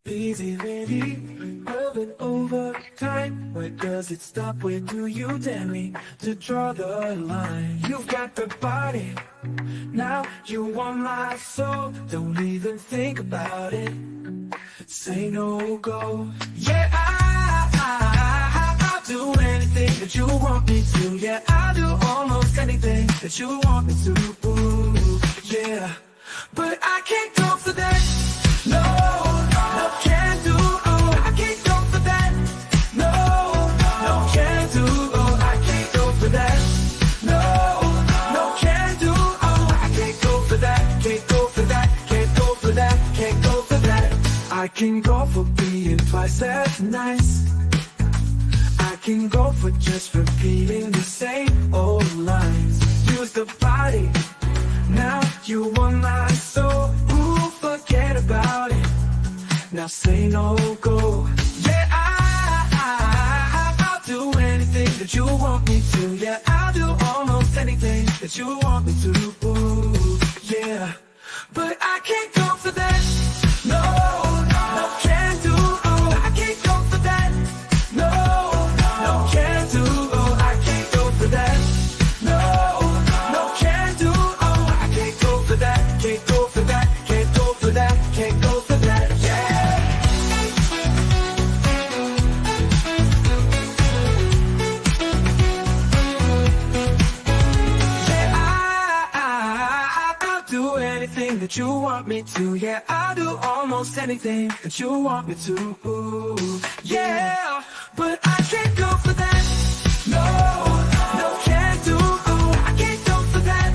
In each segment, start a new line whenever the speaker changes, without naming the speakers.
Easy, baby, moving over time. Where does it stop? Where do you dare me to draw the line? You've got the body, now you want my soul. Don't even think about it. Say no, go. Yeah, I'll do anything that you want me to. Yeah, I'll do almost anything that you want me to. Ooh, yeah, but I can't go for that. No, no, can't do. Oh, I can't go for that. No, no, can't do. Oh, I can't go for that. No, no, can't do. Oh, I can't go for that. Can't go for that. Can't go for that. Can't go for that. I can go for being twice as nice. I can go for just repeating the same old lines. Use the body, now you want my soul. Ooh, forget about it. Now say no, go. Yeah, I'll do anything that you want me to. Yeah, I'll do almost anything that you want me to. Ooh, yeah, but I can't go for that. No, no, can't do. Oh, I can't go for that. No, no, can't do. Oh, I can't go for that. No, no, can't do. Oh, I can't go for that. Can't go for that. Can't go for that. Can't go for that. Yeah. I'll do anything that you want me to. Yeah, I'll do almost anything that you want me to. Ooh, yeah, but I can't go for that. No, no, can't do. Ooh, I can't go for that.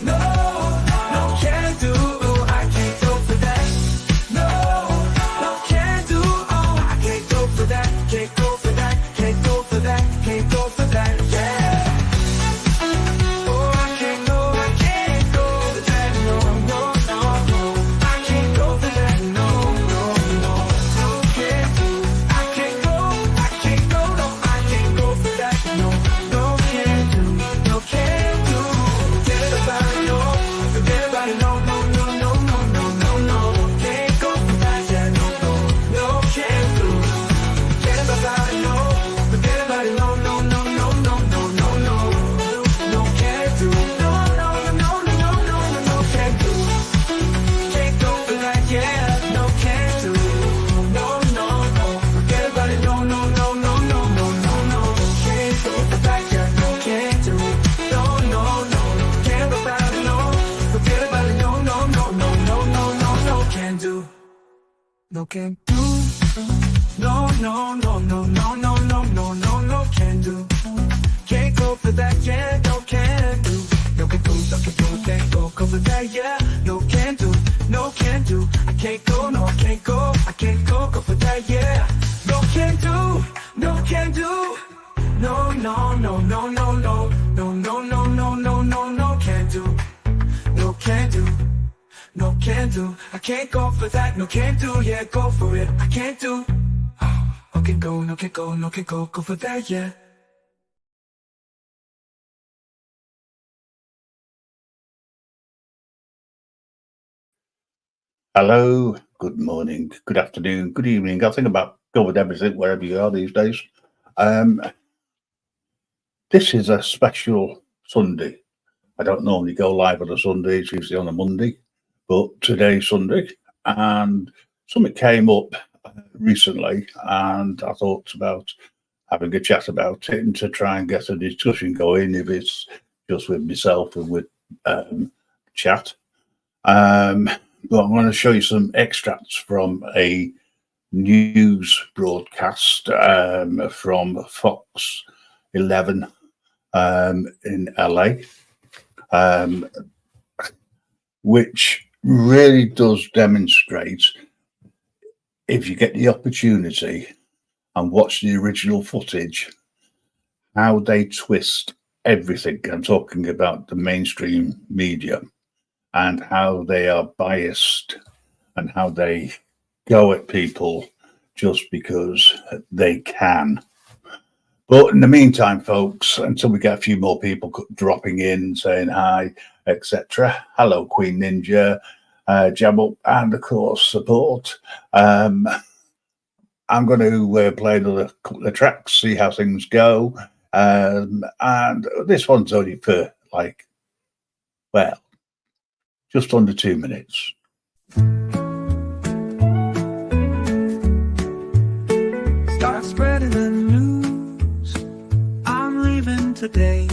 No, no, can't do. Ooh, I can't go for that. No, no, can't do. Oh, I can't go for that. Can't go for that. Can't go for that. Can't go for that. Yeah. Oh, I can't go for that. No, no, no, no. I can't go for that. No, no, no. No, can't do. I can't go. No, I can't go for that. No, no, can't do. No, can't do. Forget about it, no. Forget about it, no, no, no, no, no, no, no, no. Can't go for that, yeah, no, no, no, can't do. Forget about it, no. Forget about it, no, no, no, no, no, no, no, no. No, can't do. No, no, no, no, no, no, no, no, can't do. Can't go for that, yeah. No, can't do. No, no, no. Forget about it, no, no, no, no, no, no, no, no. Can't go for that, yeah. No, can't do. No, no, no. Can't go about it, no. Forget about it, no, no, no, no, no, no, no, no, can't do. No, can't do. No, no, no, no, no, no, no, no, no, no, can't do. Can't go for that, yeah, no, can't do. No, can't do, no, can't do, can't go for that, yeah. No, can't do, no, can't do. I can't go, no, I can't go, go for that, yeah. No, can't do, no, can't do. No, no, no, no, no, no, no, no, no, no, no, no, no, can't do. No, can't do. No, can't do. I can't go for that. No, can't do. Yeah, go for it. I can't do. Oh, okay, go. No, can't go. No, can't go for that. Yeah.
Hello, good morning, good afternoon, good evening. I think about go with everything wherever you are these days. This is a special Sunday. I don't normally go live on a Sunday, it's usually on a Monday, but today's Sunday, and something came up recently, and I thought about having a chat about it and to try and get a discussion going, if it's just with myself and with chat. But I'm going to show you some extracts from a news broadcast from Fox 11 in LA, which really does demonstrate, if you get the opportunity and watch the original footage, how they twist everything. I'm talking about the mainstream media and how they are biased and how they go at people just because they can. But in the meantime, folks, until we get a few more people dropping in, saying hi, etc. Hello, Queen Ninja. jam up, and of course support. I'm going to play another couple of tracks, see how things go. And this one's only for just under 2 minutes.
Start spreading the news. I'm leaving today.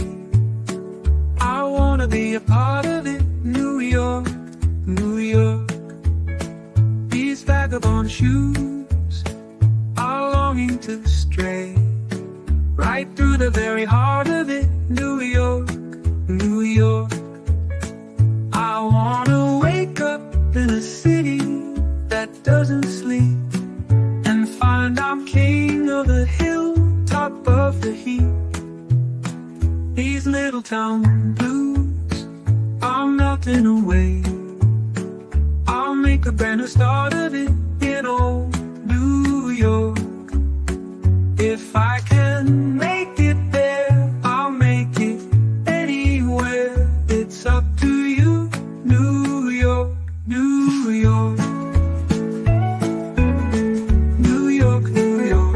I wanna be a part of it. New York, New York. These vagabond shoes are longing to stray right through the very heart of it. New York, New York. I wanna wake up in a city that doesn't sleep and find I'm king of the hill, top of the heap. These little town blues are melting away. I'll make a brand new start of it in old New York. If I can make it there, I'll make it anywhere. It's up to you, New York, New York. New York, New York.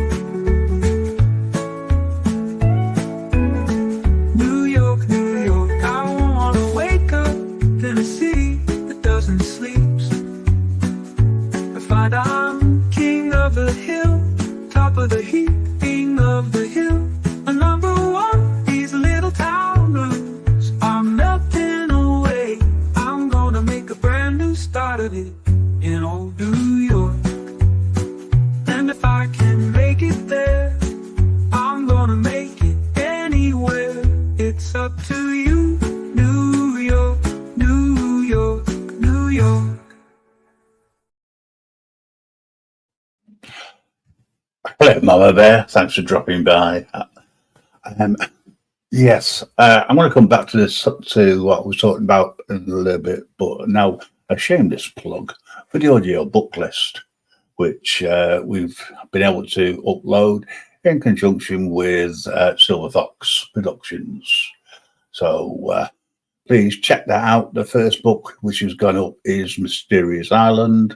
New York, New York. I wanna wake up in a city that doesn't sleep. I find I'm king of the hill, top of the heap, king of the hill. A number one, these little town blues are melting away. I'm gonna make a brand new start of it in old New York. And if I can make it there, I'm gonna make it anywhere. It's up to you, New York, New York, New York.
Hello, Mama Bear. Thanks for dropping by. Yes, I'm going to come back to this, to what I was talking about in a little bit, but now a shameless plug for the audio book list, which we've been able to upload in conjunction with Silver Fox Productions. So please check that out. The first book which has gone up is Mysterious Island,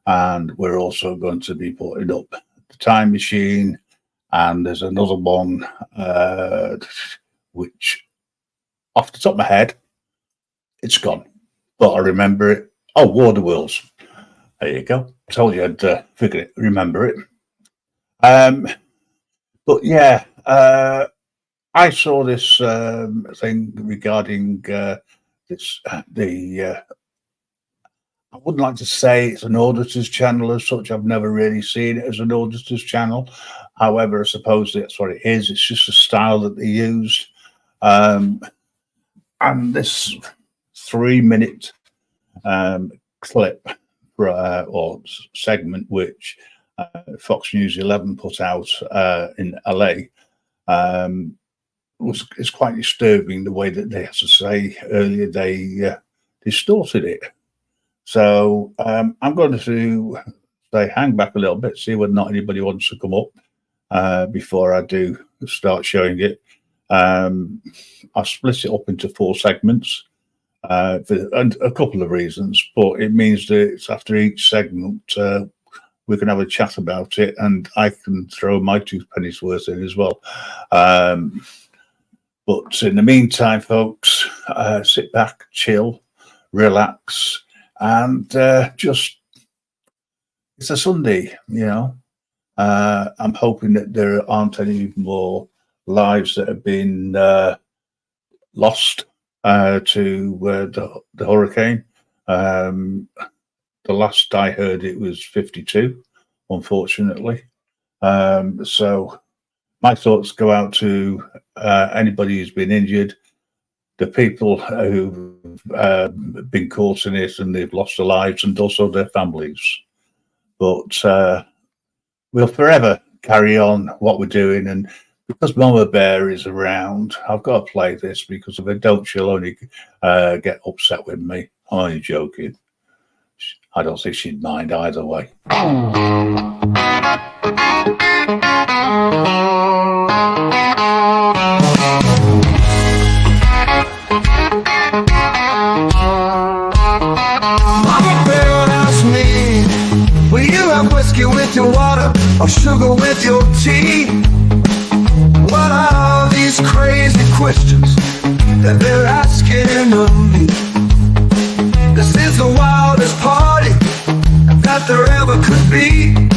and we're also going to be putting up The Time Machine, and there's another one which, off the top of my head, it's gone, but I remember it. Oh, Water Worlds. There you go. Told you I'd remember it. But yeah, I saw this thing regarding this. I wouldn't like to say it's an auditor's channel as such. I've never really seen it as an auditor's channel. However, I suppose that's what it is. It's just a style that they used. And this 3-minute clip or segment, which Fox News 11 put out in LA, is quite disturbing. The way that they, as I say earlier, they distorted it. So I'm going to say hang back a little bit, see whether or not anybody wants to come up before I do start showing it. I split it up into 4 segments for a couple of reasons, but it means that it's after each segment we can have a chat about it, and I can throw my 2 pennies worth in as well. But in the meantime, folks, sit back, chill, relax, and just, it's a Sunday, you know. I'm hoping that there aren't any more lives that have been lost to the hurricane. The last I heard, it was 52, unfortunately. So my thoughts go out to anybody who's been injured, the people who've been caught in it and they've lost their lives, and also their families. But we'll forever carry on what we're doing. And because Mama Bear is around, I've got to play this, because if I don't, she'll only get upset with me. I'm only joking. I don't think she'd mind either way.
Mama sugar with your tea? What are these crazy questions that they're asking of me? This is the wildest party that there ever could be.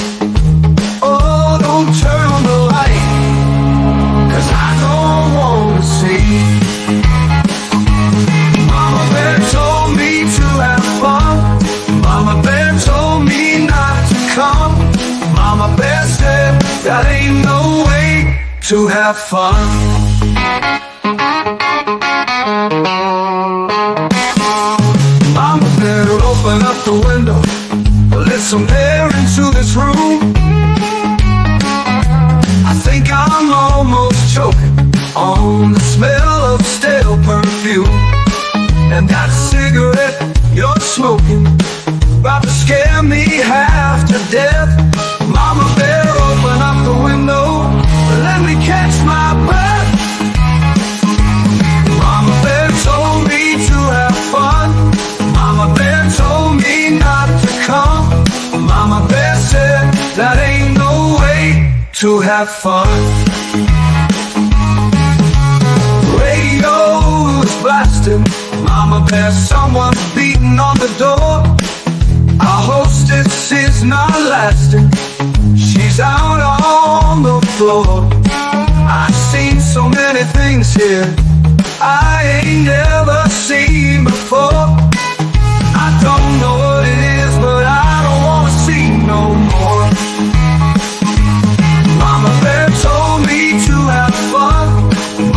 Oh, don't turn on the light, 'cause I don't wanna see. Mama Bear told me to have fun. Mama Bear told me not to come. Mama Bear said that ain't no way to have fun. Mama Bear, open up the window, let some air into this room. I think I'm almost choking on the smell of stale perfume. And that cigarette you're smoking about to scare me half to death. Mama Bear, open up the window, let me catch my breath. Mama Bear told me to have fun. Mama Bear told me not to come. Mama Bear said that ain't no way to have fun. Radio is blasting. Mama Bear, someone's beating on the door. Our hostess is not lasting. She's out on the floor. I've seen so many things here I ain't never seen before. I don't know what it is, but I don't wanna see no more. Mama Bear told me to have fun.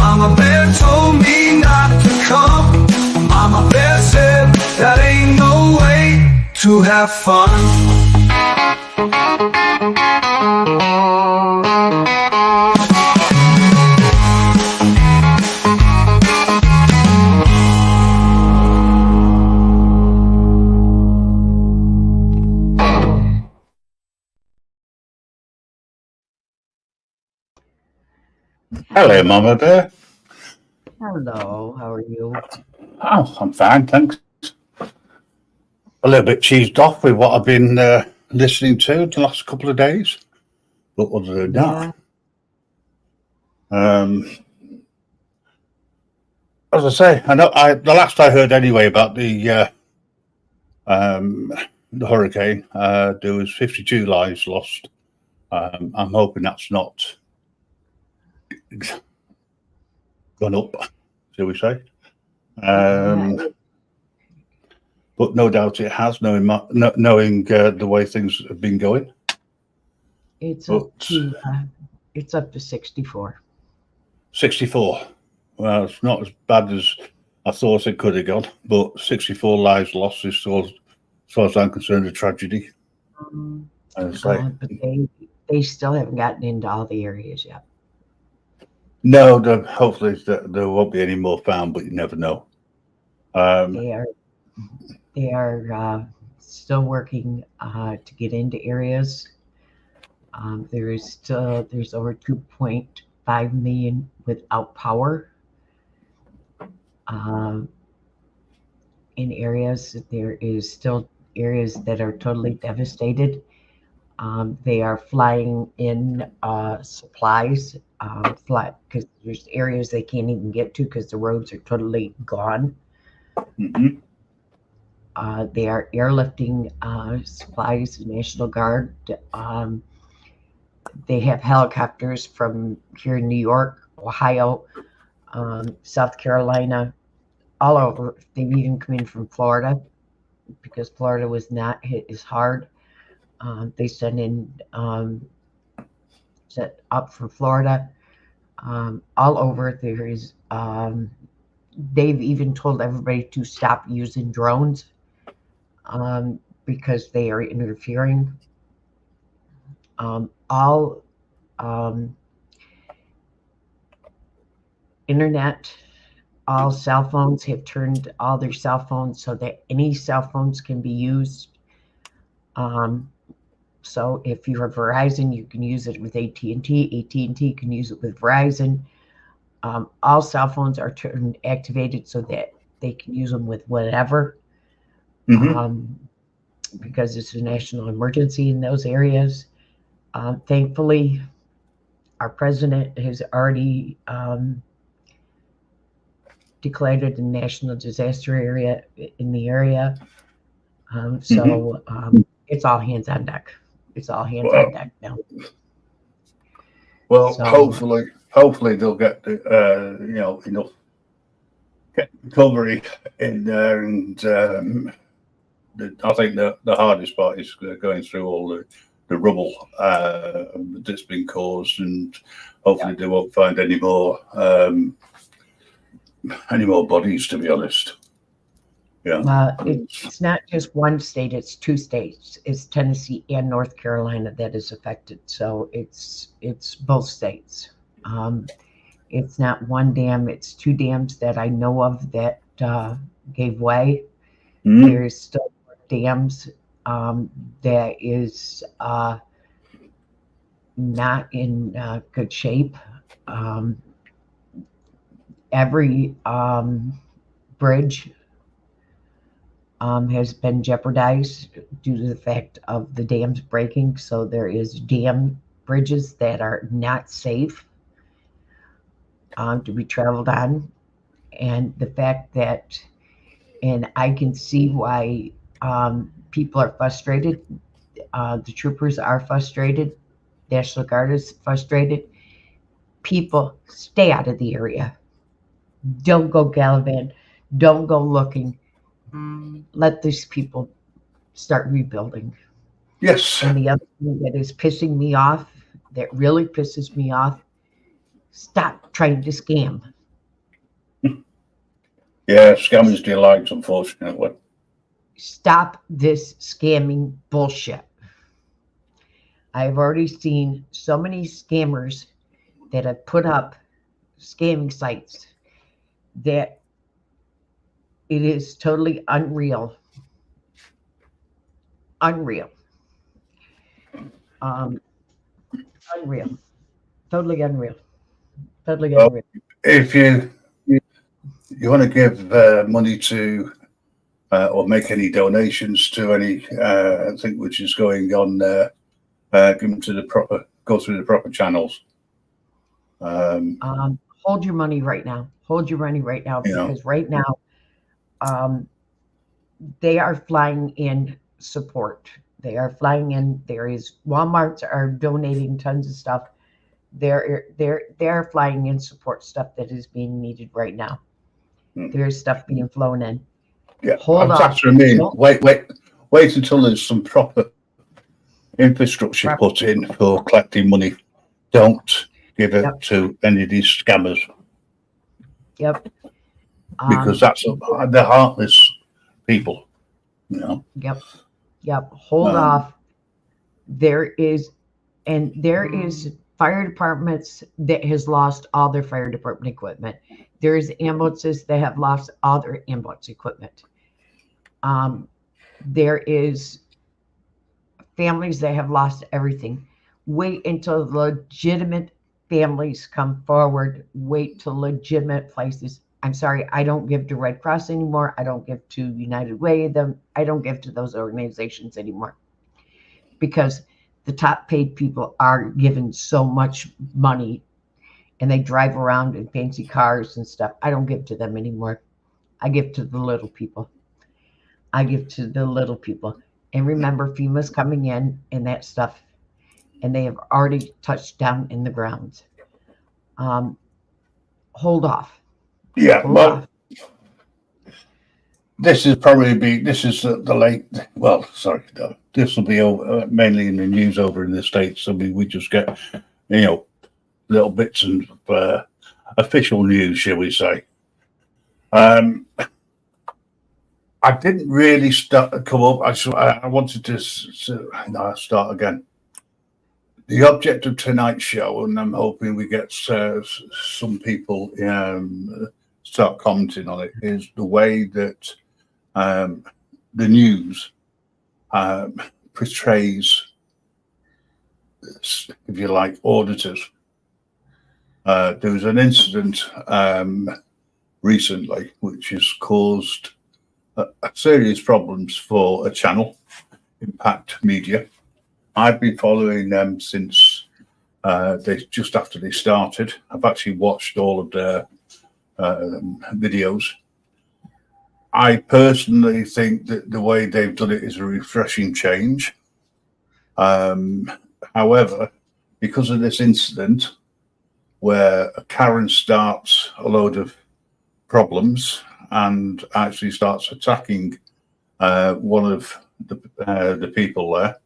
Mama Bear told me not to come. Mama Bear said that ain't no way to have fun.
Hello, Mama Bear.
Hello, how are you?
Oh, I'm fine, thanks. A little bit cheesed off with what I've been listening to the last couple of days, but other than that, as I say, I know the last I heard anyway about the hurricane, there was 52 lives lost. I'm hoping that's not gone up, shall we say? But no doubt it has, knowing the way things have been going.
It's up to 64.
64. Well, it's not as bad as I thought it could have gone, but 64 lives lost is, as far as I'm concerned, a tragedy.
But they still haven't gotten into all the areas yet.
No, hopefully there won't be any more found, but you never know.
They are still working to get into areas. There's over 2.5 million without power in areas. There is still areas that are totally devastated. They are flying in supplies, because there's areas they can't even get to because the roads are totally gone.
Mm-hmm.
They are airlifting supplies, the National Guard. They have helicopters from here in New York, Ohio, South Carolina, all over. They've even come in from Florida because Florida was not hit as hard. They send in set up from Florida, all over. There is. They've even told everybody to stop using drones because they are interfering. All internet, all cell phones have turned all their cell phones so that any cell phones can be used. So if you have Verizon, you can use it with AT&T. AT&T can use it with Verizon. All cell phones are activated so that they can use them with whatever, because it's a national emergency in those areas. Thankfully, our president has already declared it a national disaster area in the area. So it's all hands on deck. It's all hands on deck now.
Well,
So-
hopefully they'll get enough recovery in there, and I think the hardest part is going through all the rubble that's been caused, and hopefully they won't find any more bodies. To be honest, yeah.
It's not just one state; it's two states. It's Tennessee and North Carolina that is affected. So it's both states. It's not one dam; it's two dams that I know of that gave way. There's still more dams that is not in good shape. Every bridge has been jeopardized due to the fact of the dams breaking. So there is dam bridges that are not safe to be traveled on. And the fact that, and I can see why people are frustrated. The troopers are frustrated. National Guard is frustrated. People, stay out of the area. Don't go gallivant. Don't go looking. Let these people start rebuilding.
Yes.
And the other thing that is pissing me off, that really pisses me off, stop trying to scam.
Yeah, scammers delight, unfortunately.
Stop this scamming bullshit. I've already seen so many scammers that have put up scamming sites that it is totally unreal. Unreal. Unreal. Totally unreal. Totally
Well,
unreal.
If you want to give money to or make any donations to any thing which is going on there, give them to go through the proper channels.
Hold your money right now. Hold your money right now, because right now they are flying in support. They are flying in. There is Walmarts are donating tons of stuff. They're flying in support stuff that is being needed right now. There's stuff being flown in.
Yeah,
Hold on.
That's what I mean. Wait until there's some proper infrastructure put in for collecting money. Don't give it to any of these scammers.
Yep.
Because they're heartless people.
Yep. Hold off. There is fire departments that has lost all their fire department equipment. There's ambulances that have lost all their ambulance equipment. There is families that have lost everything. Wait until legitimate families come forward. Wait till legitimate places. I'm sorry, I don't give to Red Cross anymore. I don't give to United Way. I don't give to those organizations anymore, because the top paid people are given so much money and they drive around in fancy cars and stuff. I don't give to them anymore. I give to the little people. And remember, FEMA's coming in and that stuff, and they have already touched down in the ground. Hold off.
Yeah, well, this is the late. Well, sorry, this will be mainly in the news over in the States. So we just get little bits and official news, shall we say. I didn't really come up. I wanted to start again. The object of tonight's show, and I'm hoping we get some people start commenting on it, is the way that the news portrays, if you like, auditors. There was an incident recently which has caused serious problems for a channel, Impact Media, I've been following them since just after they started. I've actually watched all of their videos. I personally think that the way they've done it is a refreshing change. However, because of this incident where Karen starts a load of problems and actually starts attacking one of the people there,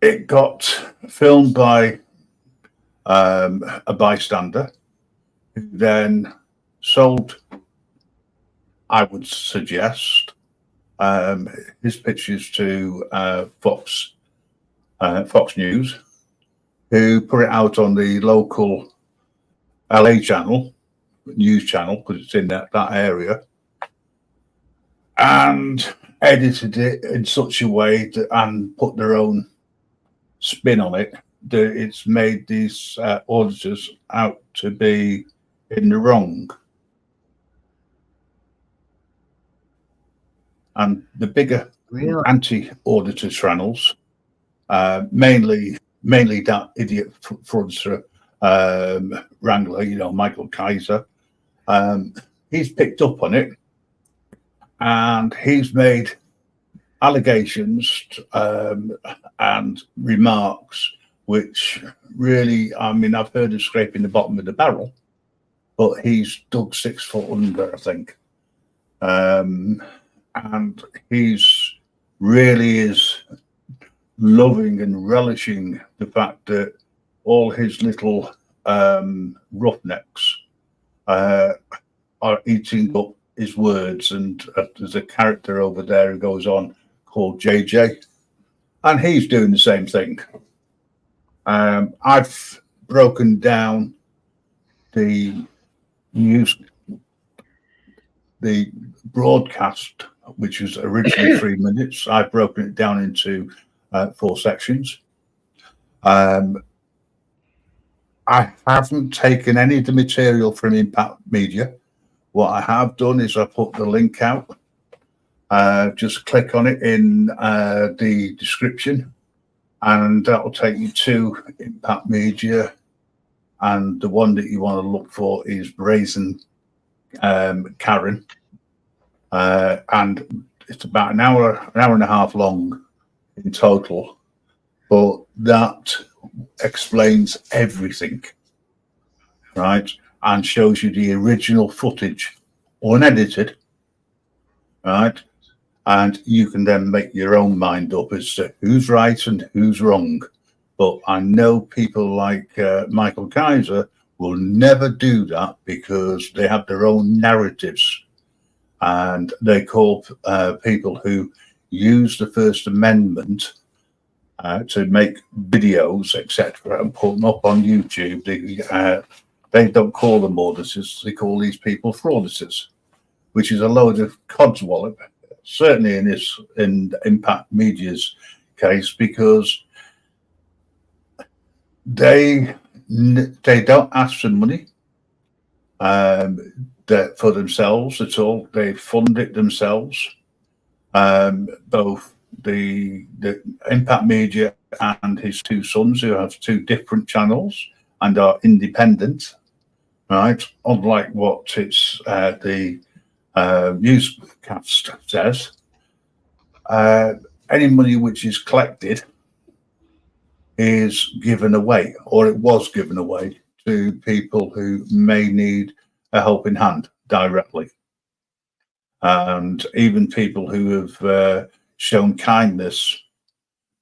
it got filmed by a bystander who then sold, I would suggest, his pictures to Fox News, who put it out on the local LA channel, news channel, because it's in that area, and edited it in such a way that, and put their own spin on it, that it's made these auditors out to be in the wrong. And the bigger anti-auditor channels, mainly that idiot fraudster wrangler, you know, Michael Kaiser, he's picked up on it, and he's made allegations and remarks which really, I mean, I've heard of scraping the bottom of the barrel, but he's dug 6 foot under, I think. And he's really is loving and relishing the fact that all his little roughnecks are eating up his words. And there's a character over there who goes on called JJ, and he's doing the same thing. I've broken down the broadcast, which was originally 3 minutes. I've broken it down into 4 sections. I haven't taken any of the material from Impact Media. What I have done is I put the link out. Just click on it in the description, and that will take you to Impact Media. And the one that you want to look for is Brazen Karen. And it's about an hour and a half long in total, but that explains everything, right? And shows you the original footage, unedited, right? And you can then make your own mind up as to who's right and who's wrong. But I know people like Michael Kaiser will never do that, because they have their own narratives, and they call people who use the First Amendment to make videos, etc., and put them up on YouTube. They don't call them auditors; they call these people frauditors, which is a load of codswallop. Certainly in Impact Media's case, because they don't ask for money for themselves at all. They fund it themselves. Both the Impact Media and his 2 sons, who have 2 different channels and are independent, right? Unlike what it's the newscast says, any money which is collected is given away, or it was given away, to people who may need a helping hand directly. And even people who have shown kindness,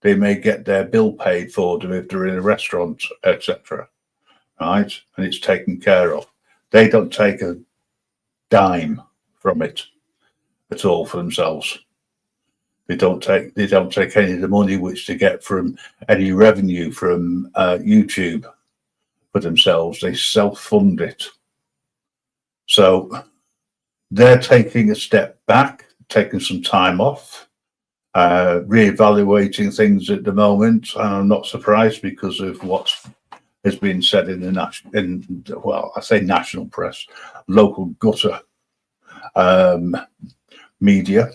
they may get their bill paid for them if they're in a restaurant, etc. Right? And it's taken care of. They don't take a dime from it at all for themselves. They don't take any of the money which they get from any revenue from YouTube for themselves. They self-fund it. So they're taking a step back, taking some time off, reevaluating things at the moment. And I'm not surprised because of what has been said in the I say national press, local gutter media.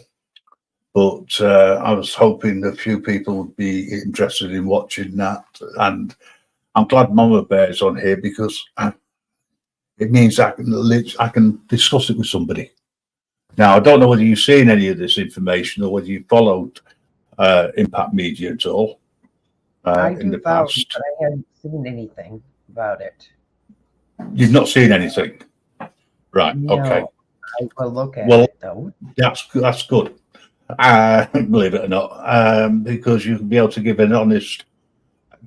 But I was hoping a few people would be interested in watching that, and I'm glad Mama Bear's on here because it means I can discuss it with somebody. Now, I don't know whether you've seen any of this information or whether you followed Impact Media at all in the past.
But I haven't seen anything about it.
You've not seen anything, right?
No,
Okay.
I will look at
Well,
it though.
That's good. Believe it or not, because you can be able to give an honest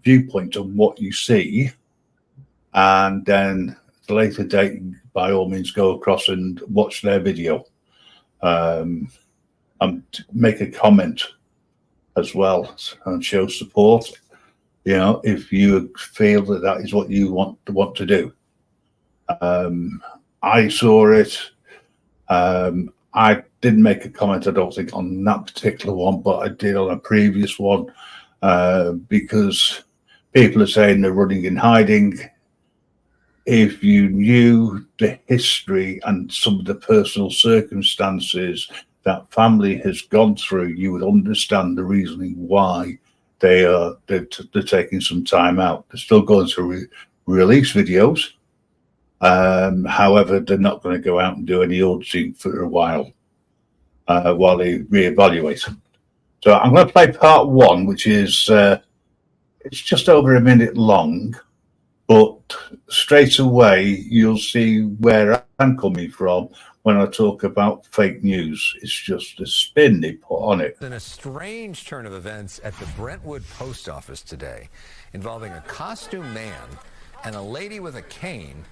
viewpoint on what you see, and then at a later date, by all means, go across and watch their video, and make a comment as well and show support. You know, if you feel that that is what you want to do. I saw it. I didn't make a comment, I don't think, on that particular one, but I did on a previous one, because people are saying they're running and hiding. If you knew the history and some of the personal circumstances that family has gone through, you would understand the reasoning why they're taking some time out. They're still going to release videos. However, they're not going to go out and do any auditing for a while they reevaluate. So I'm going to play part one, which is it's just over a minute long, but straight away you'll see where I'm coming from when I talk about fake news. It's just a spin they put on it.
In a strange turn of events at the Brentwood post office today, involving a costume man and a lady with a cane,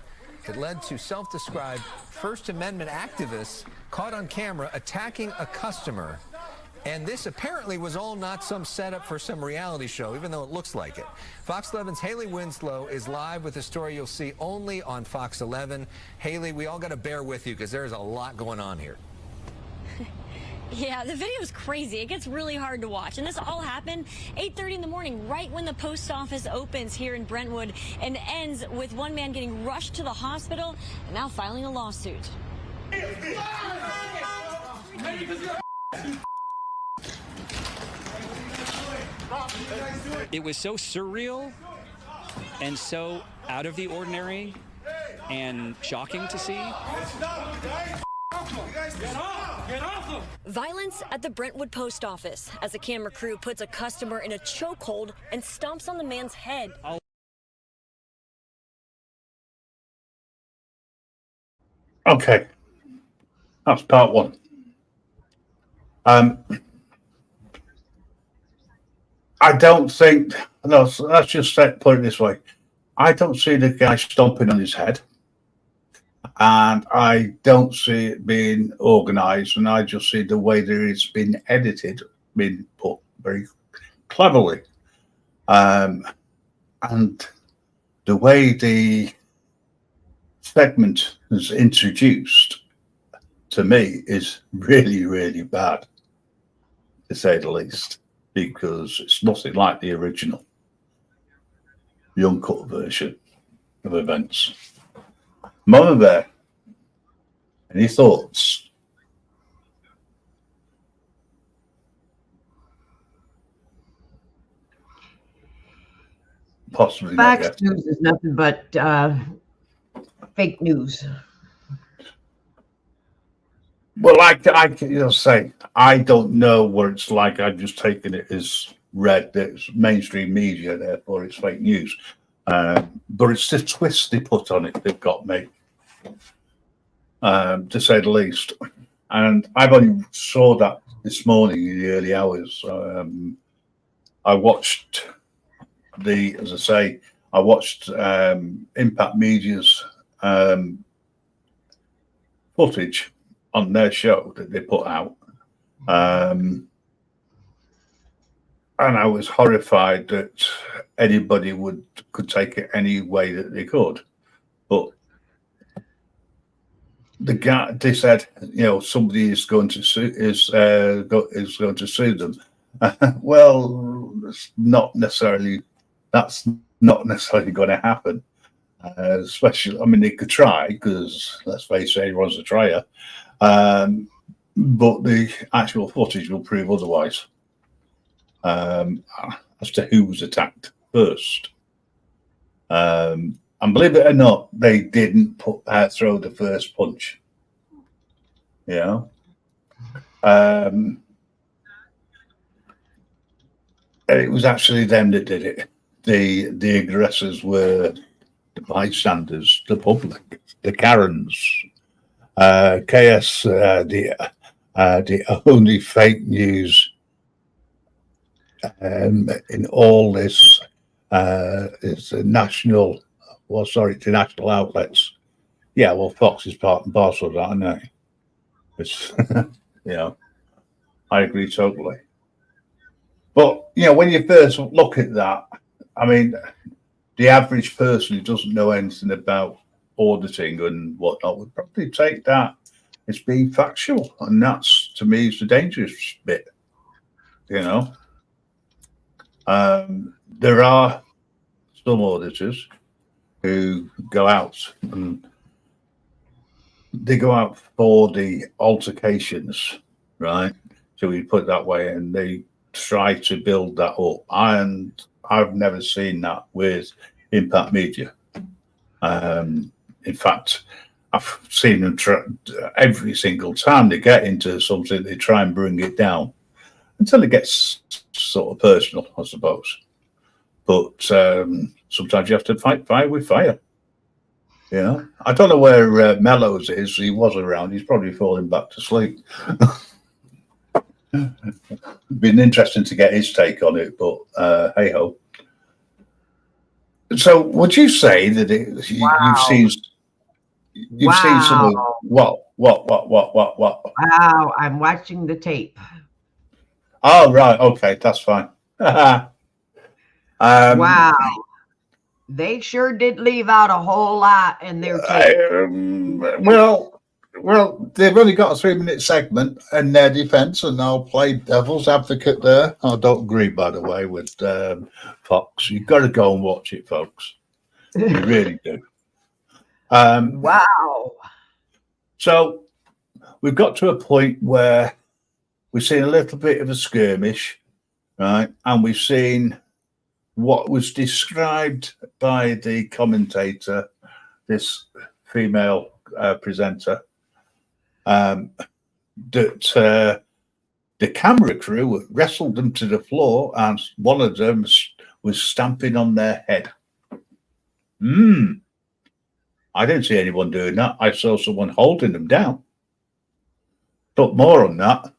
it led to self-described First Amendment activists caught on camera attacking a customer. And this apparently was all not some setup for some reality show, even though it looks like it. Fox 11's Haley Winslow is live with a story you'll see only on Fox 11. Haley, we all got to bear with you because there's a lot going on here.
Yeah, the video is crazy. It gets really hard to watch. And this all happened 8:30 in the morning, right when the post office opens here in Brentwood, and ends with one man getting rushed to the hospital and now filing a lawsuit.
It was so surreal and so out of the ordinary and shocking to see.
Violence at the Brentwood post office as a camera crew puts a customer in a chokehold and stomps on the man's head.
Okay, that's part one. I don't think, no, so let's just put it this way. I don't see the guy stomping on his head, and I don't see it being organised, and I just see the way that it's been edited, been put very cleverly. And the way the segment is introduced, to me, is really, really bad, to say the least, because it's nothing like the original, the uncut version of events. Mama Bear, any thoughts? Possibly not
Fox
yet.
News is nothing but fake news.
Well, I can say I don't know what it's like. I've just taken it as read that it's mainstream media, therefore it's fake news. But it's the twist they put on it that got me, to say the least. And I've only saw that this morning in the early hours. I watched as I say, I watched Impact Media's footage on their show that they put out. And I was horrified that anybody could take it any way that they could. But the guy, they said, you know, somebody is going to sue going to sue them. Well, that's not necessarily going to happen. Especially, I mean, they could try, because let's face it, everyone's a trier. but the actual footage will prove otherwise as to who was attacked first. And believe it or not, they didn't throw the first punch. You know, it was actually them that did it. The aggressors were the bystanders, the public, the Karens. KS, the only fake news in all this is the national, the national outlets. Yeah, well, Fox is part and parcel of that, isn't it? It's, you know, I agree totally. But, you know, when you first look at that, I mean, the average person who doesn't know anything about auditing and whatnot would probably take that as being factual. And that's, to me, is the dangerous bit, you know. There are some auditors who go out and they go out for the altercations, right? So we put it that way, and they try to build that up. And I've never seen that with Impact Media. In fact, I've seen them every single time they get into something, they try and bring it down until it gets sort of personal, I suppose. But sometimes you have to fight fire with fire. You know, I don't know where Mellows is. He was around. He's probably falling back to sleep. Been interesting to get his take on it, but hey ho. So, would you say that you've seen some of what?
Wow, I'm watching the tape.
Oh, right. Okay, that's fine.
Wow. They sure did leave out a whole lot in their tape.
Well, they've only got a 3-minute segment in their defense, and I'll play devil's advocate there. I don't agree, by the way, with Fox. You've got to go and watch it, folks. You really do.
Wow.
So we've got to a point where we've seen a little bit of a skirmish, right? And we've seen what was described by the commentator, this female presenter, that the camera crew wrestled them to the floor, and one of them was stamping on their head. I didn't see anyone doing that. I saw someone holding them down. But more on that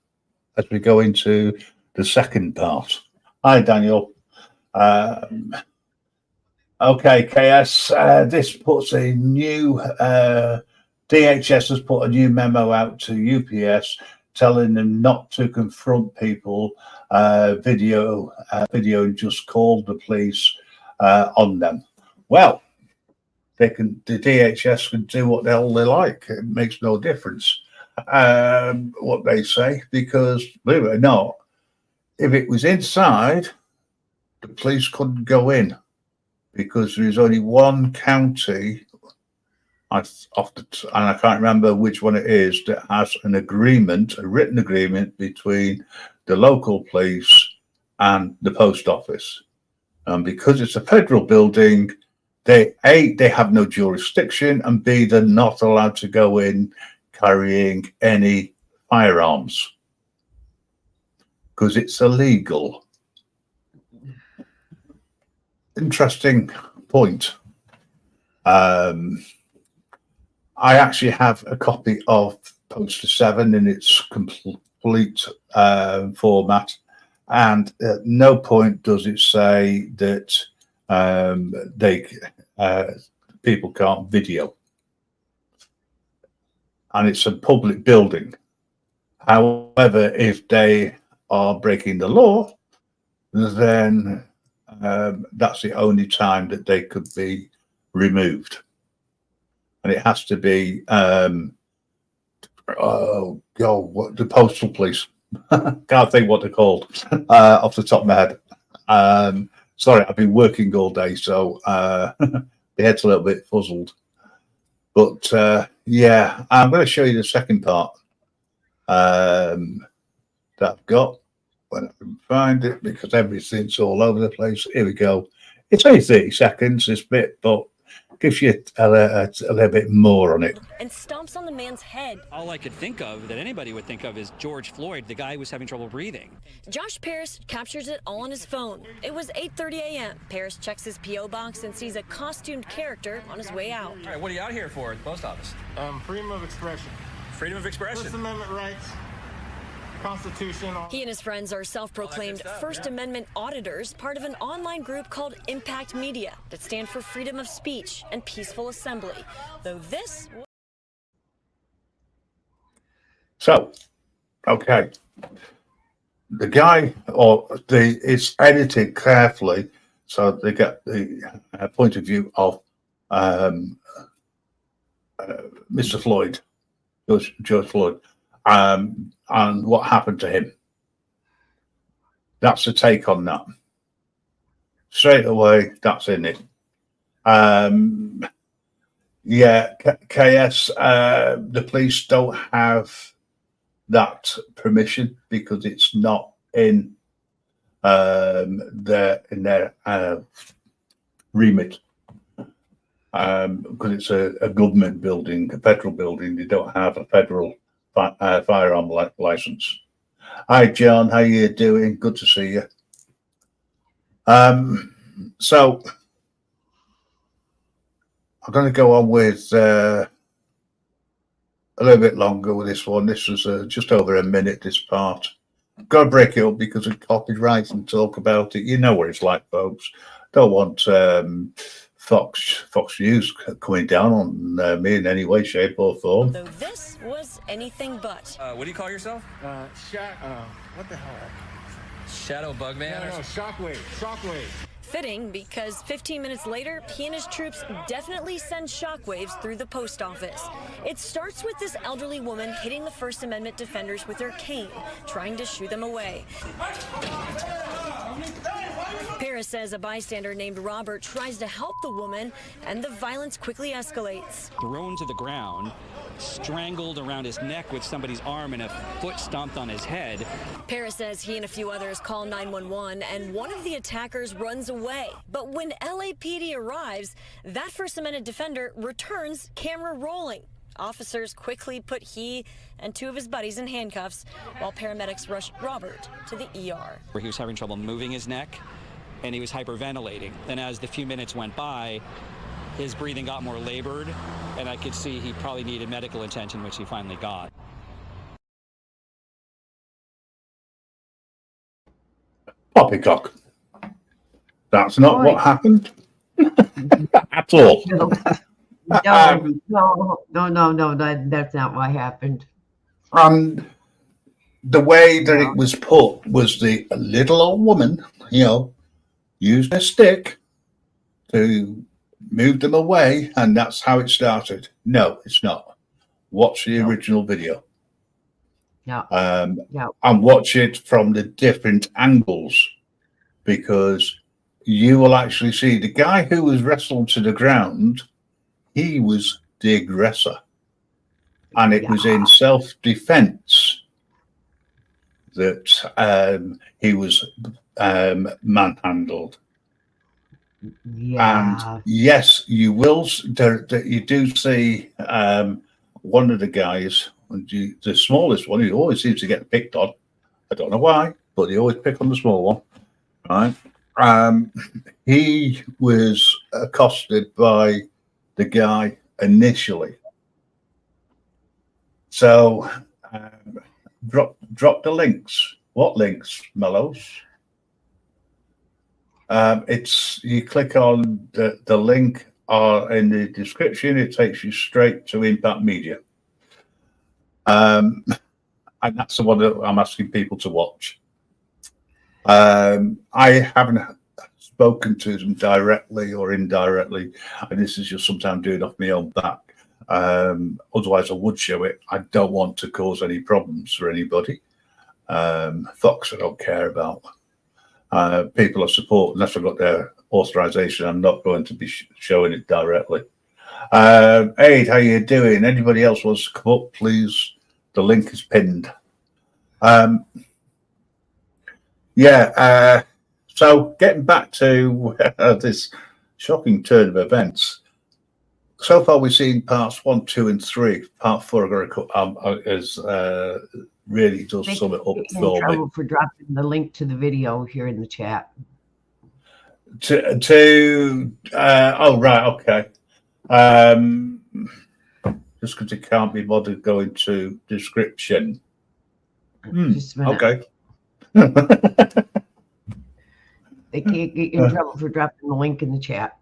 as we go into the second part. Hi, Daniel. Okay, KS, this puts a new, DHS has put a new memo out to UPS telling them not to confront people, video and just call the police on them. Well, the DHS can do what the hell they like. It makes no difference what they say, because believe it or not, if it was inside, the police couldn't go in, because there is only one county, and I can't remember which one it is, that has an agreement, a written agreement between the local police and the post office. And because it's a federal building, they have no jurisdiction, and B, they're not allowed to go in carrying any firearms because it's illegal. Interesting point. I actually have a copy of Poster 7 in its complete format, and at no point does it say that people can't video, and it's a public building. However, if they are breaking the law, then that's the only time that they could be removed, and it has to be what the postal police. Can't think what they're called off the top of my head. Sorry, I've been working all day, so the head's a little bit fuzzled. But yeah, I'm going to show you the second part. that I've got when I can find it, because everything's all over the place. Here we go. It's only 30 seconds, this bit, but gives you a little bit more on it.
And stomps on the man's head.
All I could think of that anybody would think of is George Floyd, the guy who was having trouble breathing.
Josh Paris captures it all on his phone. It was 8:30 a.m. Paris checks his P.O. box and sees a costumed character on his way out.
All right, what are you out here for at the post office?
Freedom of expression.
Freedom of expression.
First Amendment rights. Constitution.
He and his friends are self-proclaimed First Amendment auditors, part of an online group called Impact Media that stand for freedom of speech and peaceful assembly. Though this...
So, okay. The guy, it's edited carefully, so they get the point of view of Mr. Floyd, George Floyd, and what happened to him. That's the take on that. Straight away, that's in it. Yeah, KS, the police don't have that permission because it's not in their remit. Because it's a government building, a federal building, they don't have a federal firearm license. Hi, John. How you doing? Good to see you. So I'm going to go on with a little bit longer with this one. This was just over a minute, this part. I've got to break it up because of copyright and talk about it. You know what it's like, folks. Don't want Fox News coming down on me in any way, shape, or form.
Though this was anything but.
What do you call yourself?
What the hell?
Shadow Bugman?
No, Shockwave.
Fitting because 15 minutes later, he and his troops definitely send shockwaves through the post office. It starts with this elderly woman hitting the First Amendment defenders with her cane, trying to shoo them away. Paris says a bystander named Robert tries to help the woman, and the violence quickly escalates.
Thrown to the ground, strangled around his neck with somebody's arm, and a foot stomped on his head.
Paris says he and a few others call 911, and one of the attackers runs away. But when LAPD arrives, that First Amendment defender returns, camera rolling. Officers quickly put he and two of his buddies in handcuffs while paramedics rushed Robert to the ER.
Where he was having trouble moving his neck, and he was hyperventilating. And as the few minutes went by, his breathing got more labored, and I could see he probably needed medical attention, which he finally got.
Poppycock. That's not what happened at all.
No, that's not what happened.
And the way that it was put was the little old woman, used a stick to move them away, and that's how it started. No, it's not. Watch the original video. And watch it from the different angles, because you will actually see the guy who was wrestled to the ground, he was the aggressor. And it was in self-defense that he was manhandled. And yes, you will. You do see one of the guys, the smallest one, he always seems to get picked on. I don't know why, but they always pick on the small one, right? He was accosted by the guy initially. So drop the links. What links, Mellows? You click on the link in the description. It takes you straight to Impact Media, and that's the one that I'm asking people to watch. I haven't spoken to them directly or indirectly, and this is just something I'm doing off my own back. Otherwise, I would show it. I don't want to cause any problems for anybody. Fox, I don't care about. People I support, unless I've got their authorization, I'm not going to be showing it directly. Aid, how you doing? Anybody else wants to come up, please the link is pinned. So getting back to this shocking turn of events. So far, we've seen parts 1, 2, and 3. Part 4 is really does sum it up for me.
Trouble for dropping the link to the video here in the chat.
Oh right, okay. Just because it can't be bothered going to description.
Just a minute.
Okay.
They can't get you in trouble for dropping the link in the chat.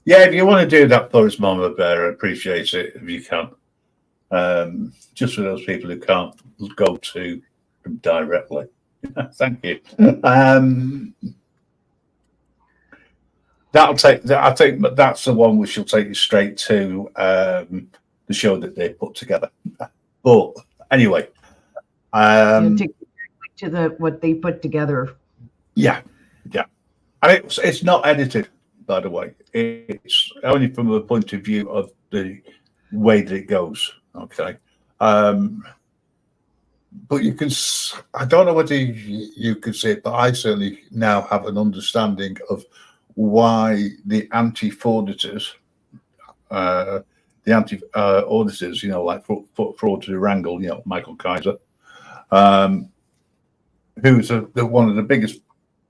Yeah, if you want to do that for us, Mama Bear, I appreciate it if you can. Just for those people who can't go to them directly. Thank you. I think that's the one which will take you straight to the show that they put together. But anyway,
Take you to what they put together.
Yeah, and it's not edited, by the way. It's only from the point of view of the way that it goes. Okay, but you can. I don't know whether you can see it, but I certainly now have an understanding of why the anti-frauditors, auditors, like fraud to the wrangle, Michael Kaiser, who's one of the biggest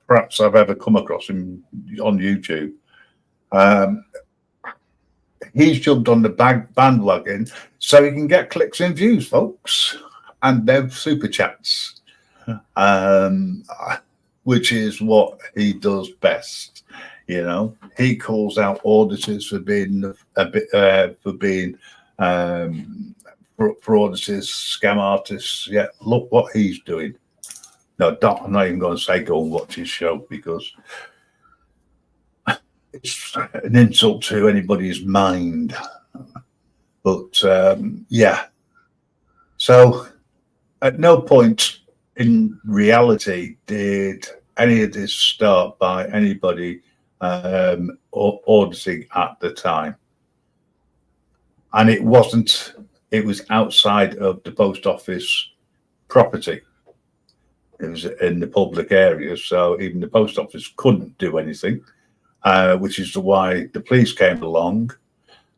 perhaps I've ever come across him on YouTube. He's jumped on the bandwagon so he can get clicks and views, folks, and their super chats, which is what he does best. He calls out auditors for being frauditors, scam artists. Yeah, look what he's doing. No, I'm not even going to say go and watch his show because it's an insult to anybody's mind. But yeah, so at no point in reality did any of this start by anybody auditing at the time, and it was outside of the post office property. It was in the public area, so even the post office couldn't do anything, which is why the police came along,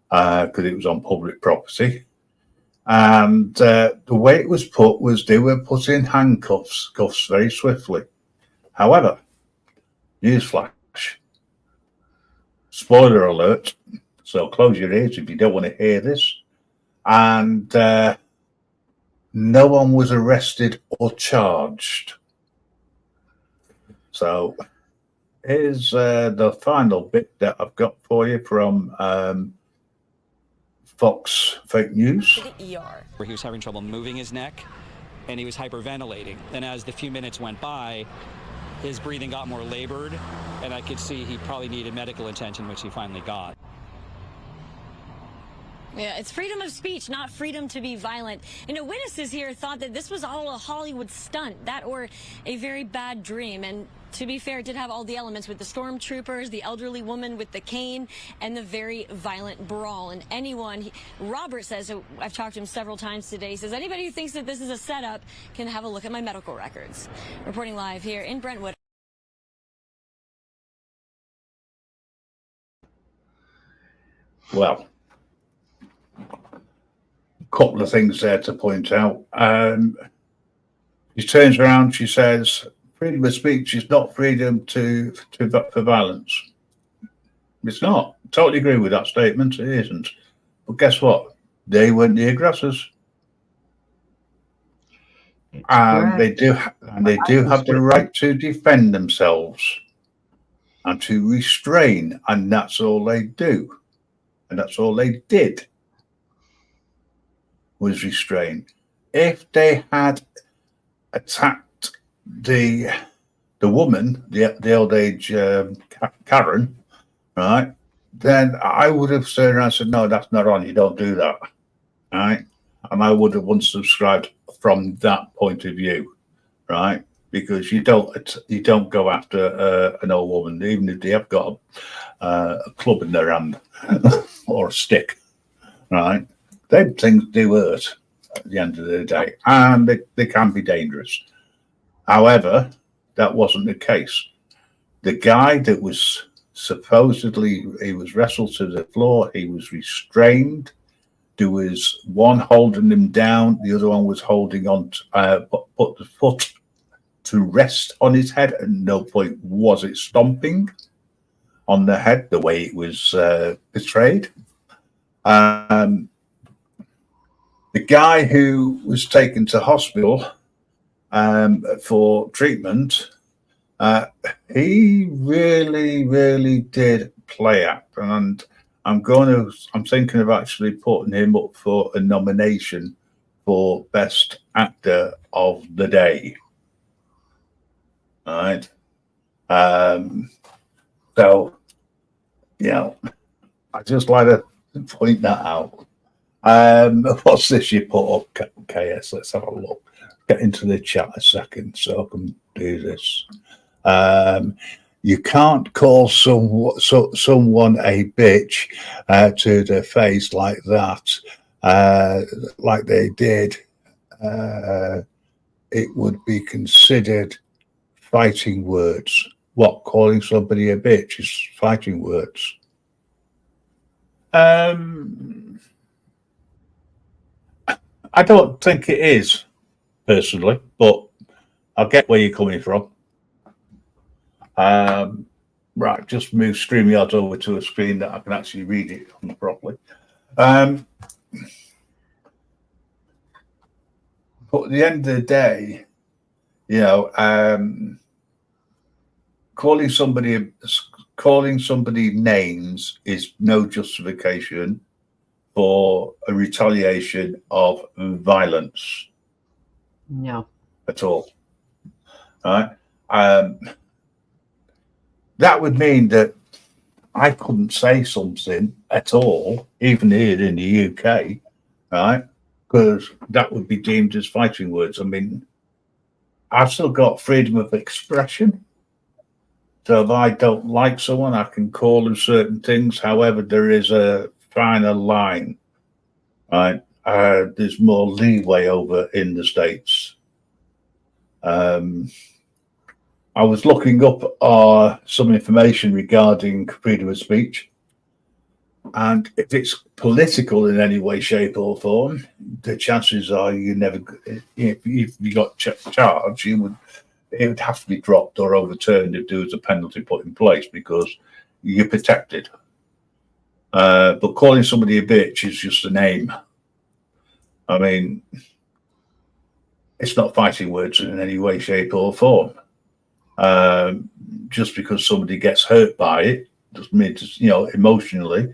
because it was on public property. And the way it was put was they were put in handcuffs very swiftly. However, newsflash, spoiler alert, so close your ears if you don't want to hear this. And no one was arrested or charged. So here's the final bit that I've got for you from Fox Fake News.
Where he was having trouble moving his neck and he was hyperventilating. And as the few minutes went by, his breathing got more labored and I could see he probably needed medical attention, which he finally got.
Yeah, it's freedom of speech, not freedom to be violent. Witnesses here thought that this was all a Hollywood stunt, that or a very bad dream. And to be fair, it did have all the elements with the stormtroopers, the elderly woman with the cane, and the very violent brawl. And Robert says, I've talked to him several times today, he says, anybody who thinks that this is a setup can have a look at my medical records. Reporting live here in Brentwood.
Well, couple of things there to point out. She turns around, she says, freedom of speech is not freedom for violence. It's not. Totally agree with that statement. It isn't. But guess what? They weren't the aggressors. And they do have the right to defend themselves and to restrain, and that's all they do. And that's all they did. Was restrained. If they had attacked the woman, the old age Karen, right, then I would have turned around and said, no, that's not on, you don't do that, right? And I would have unsubscribed from that point of view, right? Because you don't go after an old woman, even if they have got a club in their hand or a stick, right? Them things do hurt. at the end of the day, and they can be dangerous. However, that wasn't the case. The guy that was supposedly, he was wrestled to the floor, he was restrained. There was one holding him down, the other one was holding on, put the foot to rest on his head. At no point was it stomping on the head the way it was portrayed. The guy who was taken to hospital for treatment, he really did play up, and I'm thinking of actually putting him up for a nomination for Best Actor of the Day. All right. So, you know, I just like to point that out. What's this you put up, KS? Let's have a look. Get into the chat a second so I can do this. You can't call someone a bitch to their face like that, like they did. It would be considered fighting words. What, calling somebody a bitch is fighting words? I don't think it is, personally, but I get where you're coming from. Right, just move StreamYard over to a screen that I can actually read it on properly. But at the end of the day, you know, calling somebody names is no justification for a retaliation of violence.
No.
At all. All right. That would mean that I couldn't say something at all, even here in the UK, right? Because that would be deemed as fighting words. I mean, I've still got freedom of expression. So if I don't like someone, I can call them certain things. However, there is a finer line, right? There's more leeway over in the States. I was looking up some information regarding freedom of speech, and if it's political in any way, shape, or form, the chances are you never. If you got charged, it would have to be dropped or overturned if there was a penalty put in place because you're protected. But calling somebody a bitch is just a name. I mean, it's not fighting words in any way, shape, or form. Just because somebody gets hurt by it doesn't mean to, you know, emotionally,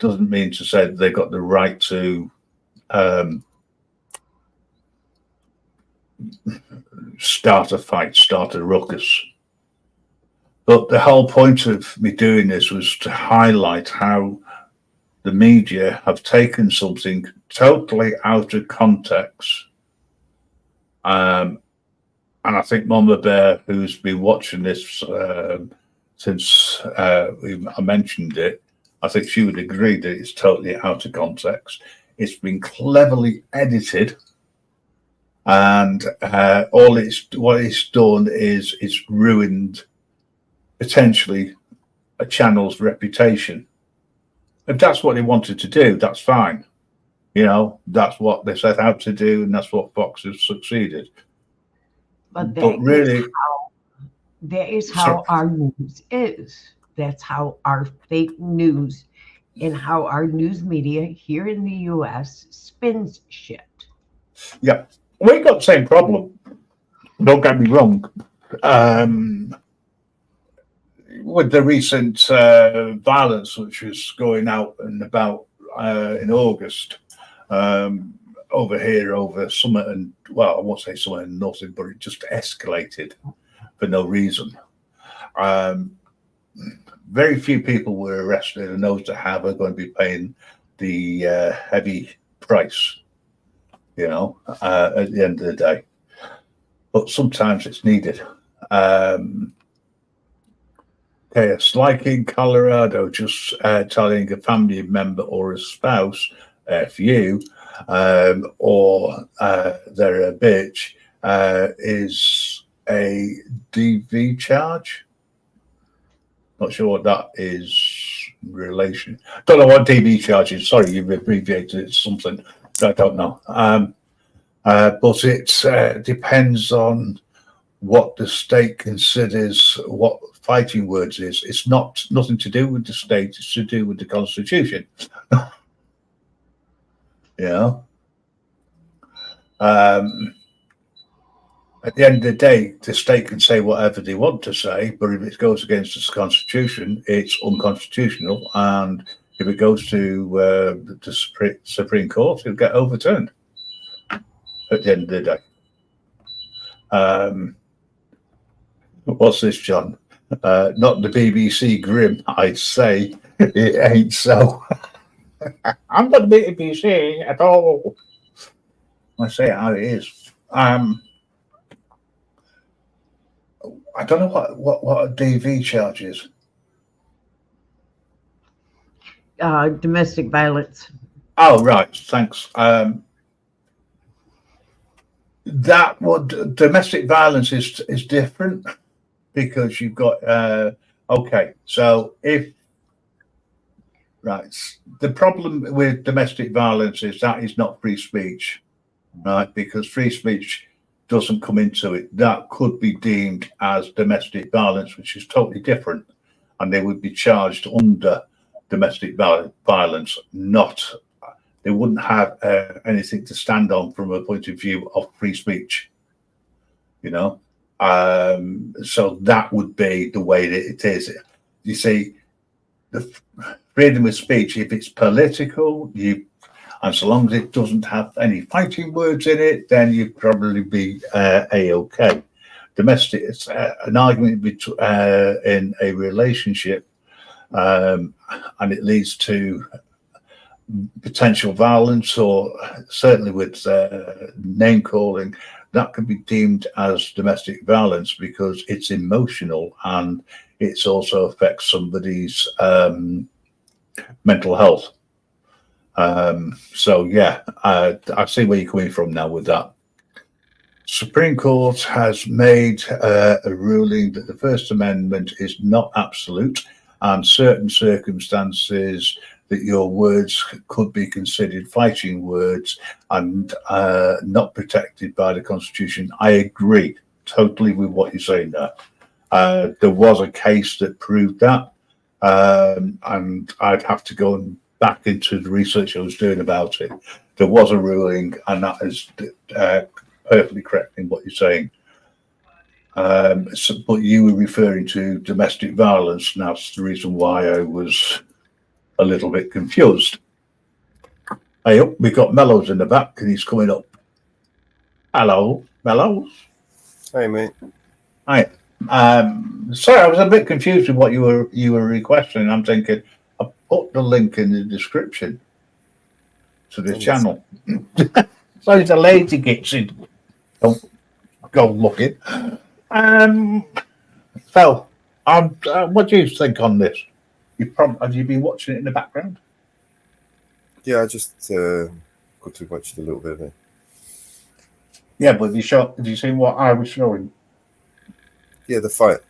doesn't mean to say that they've got the right to start a fight, start a ruckus. But the whole point of me doing this was to highlight how the media have taken something totally out of context. And I think Mama Bear, who's been watching this since I mentioned it, I think she would agree that it's totally out of context. It's been cleverly edited, and what it's done is it's ruined potentially a channel's reputation. If that's what they wanted to do, that's fine. You know, that's what they set out to do, and that's what Fox has succeeded.
But
really,
that is how our news is. That's how our fake news and how our news media here in the U.S. spins shit.
Yeah, we got the same problem. Don't get me wrong. With the recent violence which was going out and about in August, over here, over summer, and well, I won't say summer and nothing, but it just escalated for no reason. Very few people were arrested, and those that have are going to be paying the heavy price, you know, at the end of the day. But sometimes it's needed. Okay, a like in Colorado, just telling a family member or a spouse, F you, or they're a bitch, is a DV charge. Not sure what that is relation. Don't know what DV charge is. Sorry, you've abbreviated it to something. I don't know. But it depends on what the state considers what fighting words is. It's nothing to do with the state. It's to do with the Constitution. Yeah. At the end of the day, the state can say whatever they want to say, but if it goes against the Constitution, it's unconstitutional. And if it goes to the Supreme Court, it'll get overturned at the end of the day. What's this, John? Not the BBC Grim, I'd say. It ain't so. I'm not the BBC at all. I say it how it is. I don't know what a DV charge is.
Domestic violence.
Oh, right. Thanks. That would domestic violence is different because you've got okay. So if right, the problem with domestic violence is that is not free speech, right? Because free speech doesn't come into it. That could be deemed as domestic violence, which is totally different, and they would be charged under domestic violence. Not, they wouldn't have anything to stand on from a point of view of free speech. You know, so that would be the way that it is. You see, the freedom of speech, if it's political, and so long as it doesn't have any fighting words in it, then you'd probably be A-OK. Domestic, it's an argument in a relationship, and it leads to potential violence, or certainly with name calling, that could be deemed as domestic violence because it's emotional and it also affects somebody's mental health. So yeah, I see where you're coming from now with that. Supreme Court has made a ruling that the First Amendment is not absolute, and certain circumstances that your words could be considered fighting words and not protected by the Constitution. I agree totally with what you're saying there. There was a case that proved that, and I'd have to go back into the research I was doing about it. There was a ruling, and that is perfectly correct in what you're saying. But you were referring to domestic violence, and that's the reason why I was a little bit confused. Hey, we got Mellows in the back, and he's coming up. Hello, Mellows.
Hey, mate.
Hi. Sorry, I was a bit confused with what you were requesting. I'm thinking I put the link in the description to the channel. So the lady gets in. Don't go looking. So, what do you think on this? Have you been watching it in the background?
Yeah, I just quickly watched a little bit of it.
Yeah, but have you seen what I was showing?
Yeah, the fight.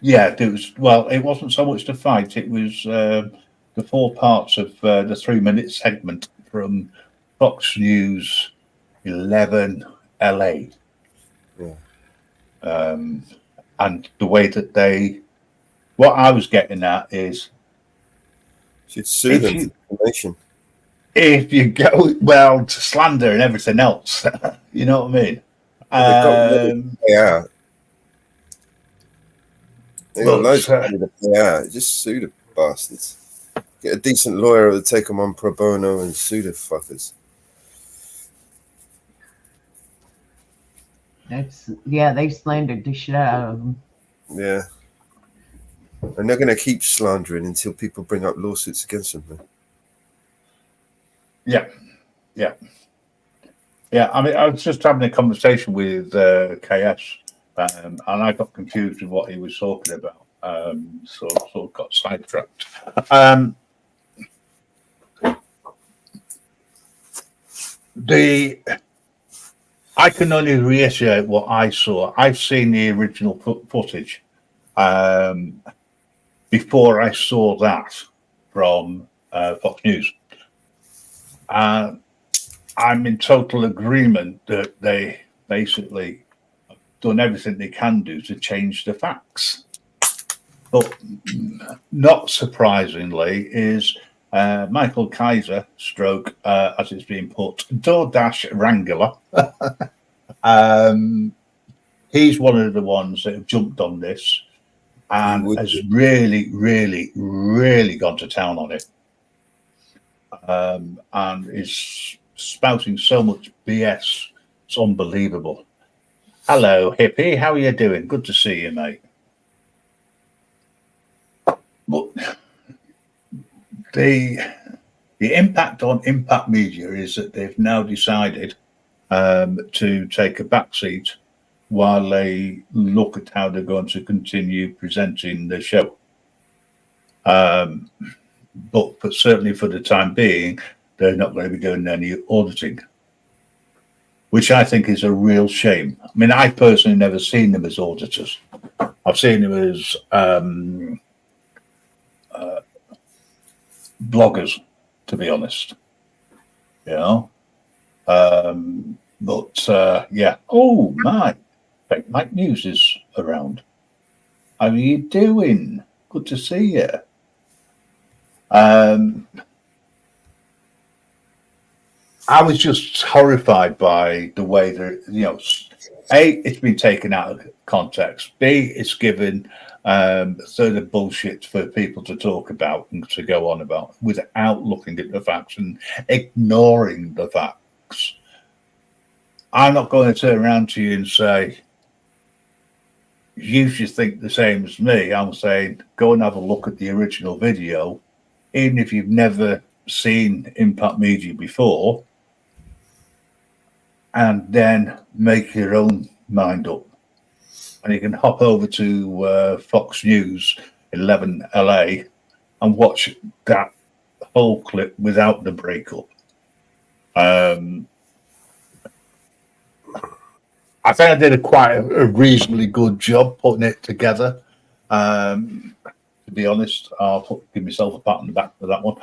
Yeah, it wasn't so much the fight, it was the 4 parts of the 3-minute segment from Fox News 11 LA.
Yeah.
And the way that what I was getting at is,
Should sue them for defamation.
if you go, well, to slander and everything else, you know what I mean?
They've got money to pay out. They got loads of money to pay out. Just sue the bastards. Get a decent lawyer to take them on pro bono and sue the fuckers.
They slandered the shit out of them.
Yeah. And they're going to keep slandering until people bring up lawsuits against them. Man.
Yeah. I mean, I was just having a conversation with KS, and I got confused with what he was talking about. So sort of got sidetracked. I can only reiterate what I saw. I've seen the original footage before I saw that from Fox News. I'm in total agreement that they basically have done everything they can do to change the facts. But not surprisingly is Michael Kaiser, stroke, as it's been put, DoorDash Wrangler. He's one of the ones that have jumped on this and has really, really, really gone to town on it. And is spouting so much BS. It's unbelievable. Hello, hippie. How are you doing? Good to see you, mate. But the impact on Impact Media is that they've now decided to take a back seat while they look at how they're going to continue presenting the show. But certainly for the time being, they're not going to be doing any auditing, which I think is a real shame. I mean, I personally never seen them as auditors. I've seen them as bloggers, to be honest. You know? Yeah. Oh, my. Mike News is around. How are you doing? Good to see you. I was just horrified by the way that, you know, A, it's been taken out of context. B, it's given sort of bullshit for people to talk about and to go on about without looking at the facts and ignoring the facts. I'm not going to turn around to you and say, you should think the same as me. I'm saying, go and have a look at the original video, even if you've never seen Impact Media before, and then make your own mind up. And you can hop over to Fox News 11 LA and watch that whole clip without the breakup. I think I did quite a reasonably good job putting it together. To be honest, I'll give myself a pat on the back for that one.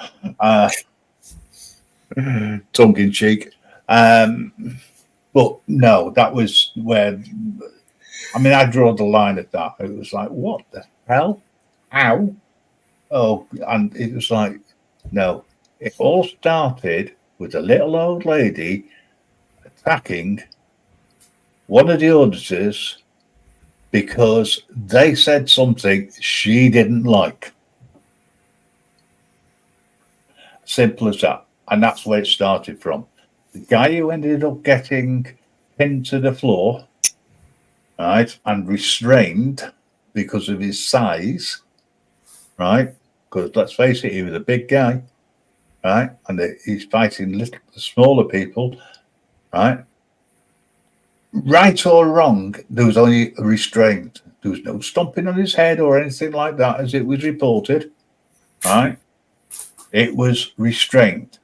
Tongue in cheek. But no, that was where, I mean, I draw the line at that. It was like, what the hell? How? Oh, and it was like, no. It all started with a little old lady attacking one of the auditors because they said something she didn't like. Simple as that. And that's where it started from. The guy who ended up getting pinned to the floor, right, and restrained because of his size, right, because let's face it, he was a big guy, right, and he's fighting smaller people, right. Right or wrong, there was only a restraint. There was no stomping on his head or anything like that, as it was reported, right. It was restraint.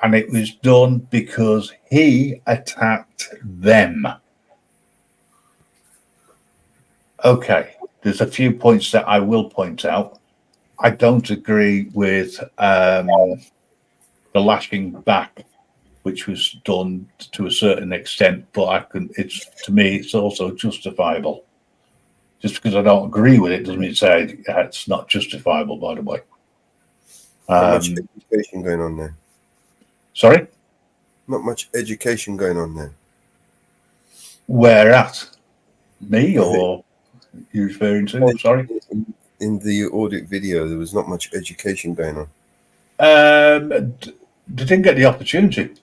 And it was done because he attacked them. Okay, there's a few points that I will point out. I don't agree with the lashing back, which was done to a certain extent, but to me, it's also justifiable. Just because I don't agree with it doesn't mean to say it's not justifiable, by the way.
Not much education going on there.
Sorry?
Not much education going on there.
Where at? Me or you referring to? Sorry?
In the audit video, there was not much education going on.
They didn't get the opportunity.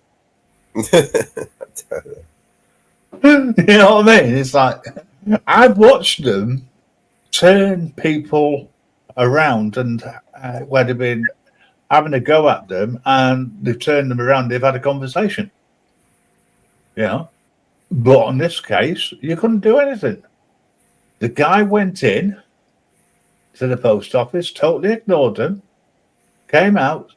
You know what I mean? It's like, I've watched them turn people around and where they've been having a go at them and they've turned them around, they've had a conversation. You know? But in this case, you couldn't do anything. The guy went in to the post office, totally ignored them, came out,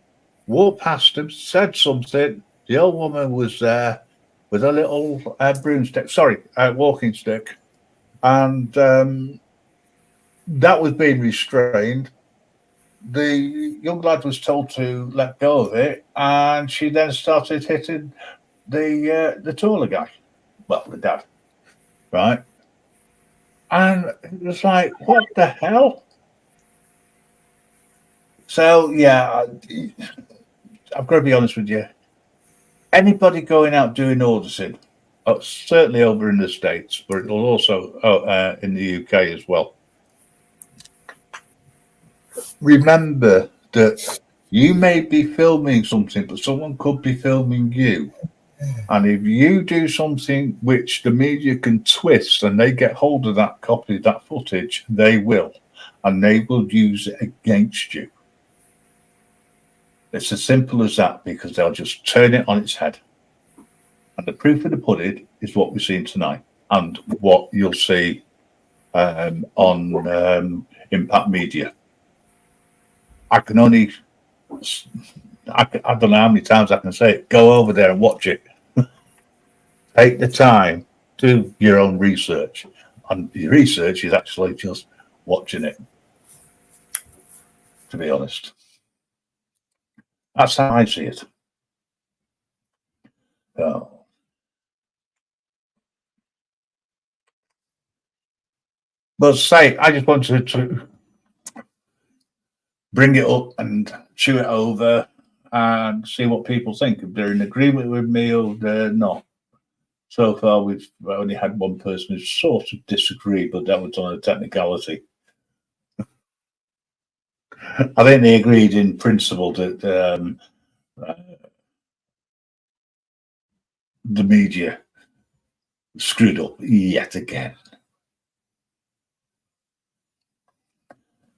walked past him, said something, The old woman was there with a little broomstick, walking stick, and that was being restrained. The young lad was told to let go of it, and she then started hitting the taller guy, well, the dad, right? And it was like, what the hell? So, yeah, I've got to be honest with you. Anybody going out doing auditing, certainly over in the States, but it'll also in the UK as well. Remember that you may be filming something, but someone could be filming you. And if you do something which the media can twist and they get hold of that copy, that footage, they will. And they will use it against you. It's as simple as that, because they'll just turn it on its head. And the proof of the pudding is what we're seeing tonight, and what you'll see on Impact Media. I don't know how many times I can say it. Go over there and watch it. Take the time, do your own research. And your research is actually just watching it, to be honest. That's how I see it. But I just wanted to bring it up and chew it over and see what people think, if they're in agreement with me or they're not. So far, we've only had one person who sort of disagreed, but that was on a technicality. I think they agreed in principle that the media screwed up yet again.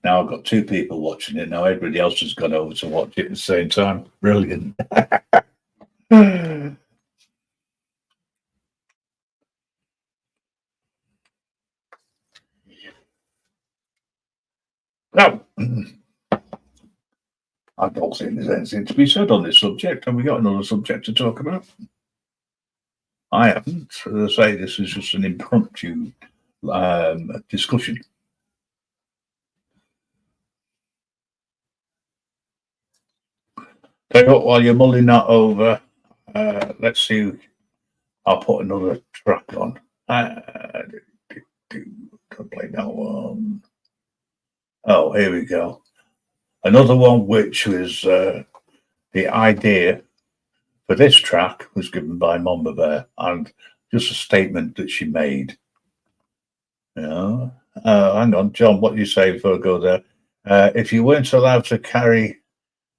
Now I've got two people watching it. Now everybody else has gone over to watch it at the same time. Brilliant. Now, I don't think there's anything to be said on this subject, and we got another subject to talk about. I haven't. As I say, this is just an impromptu discussion. Tell you what, while you're mulling that over, let's see. I'll put another track on. Don't play that one. Oh, here we go. Another one, which was the idea for this track, was given by Mama Bear, and just a statement that she made. Yeah. Hang on, John. What do you say before I go there? If you weren't allowed to carry.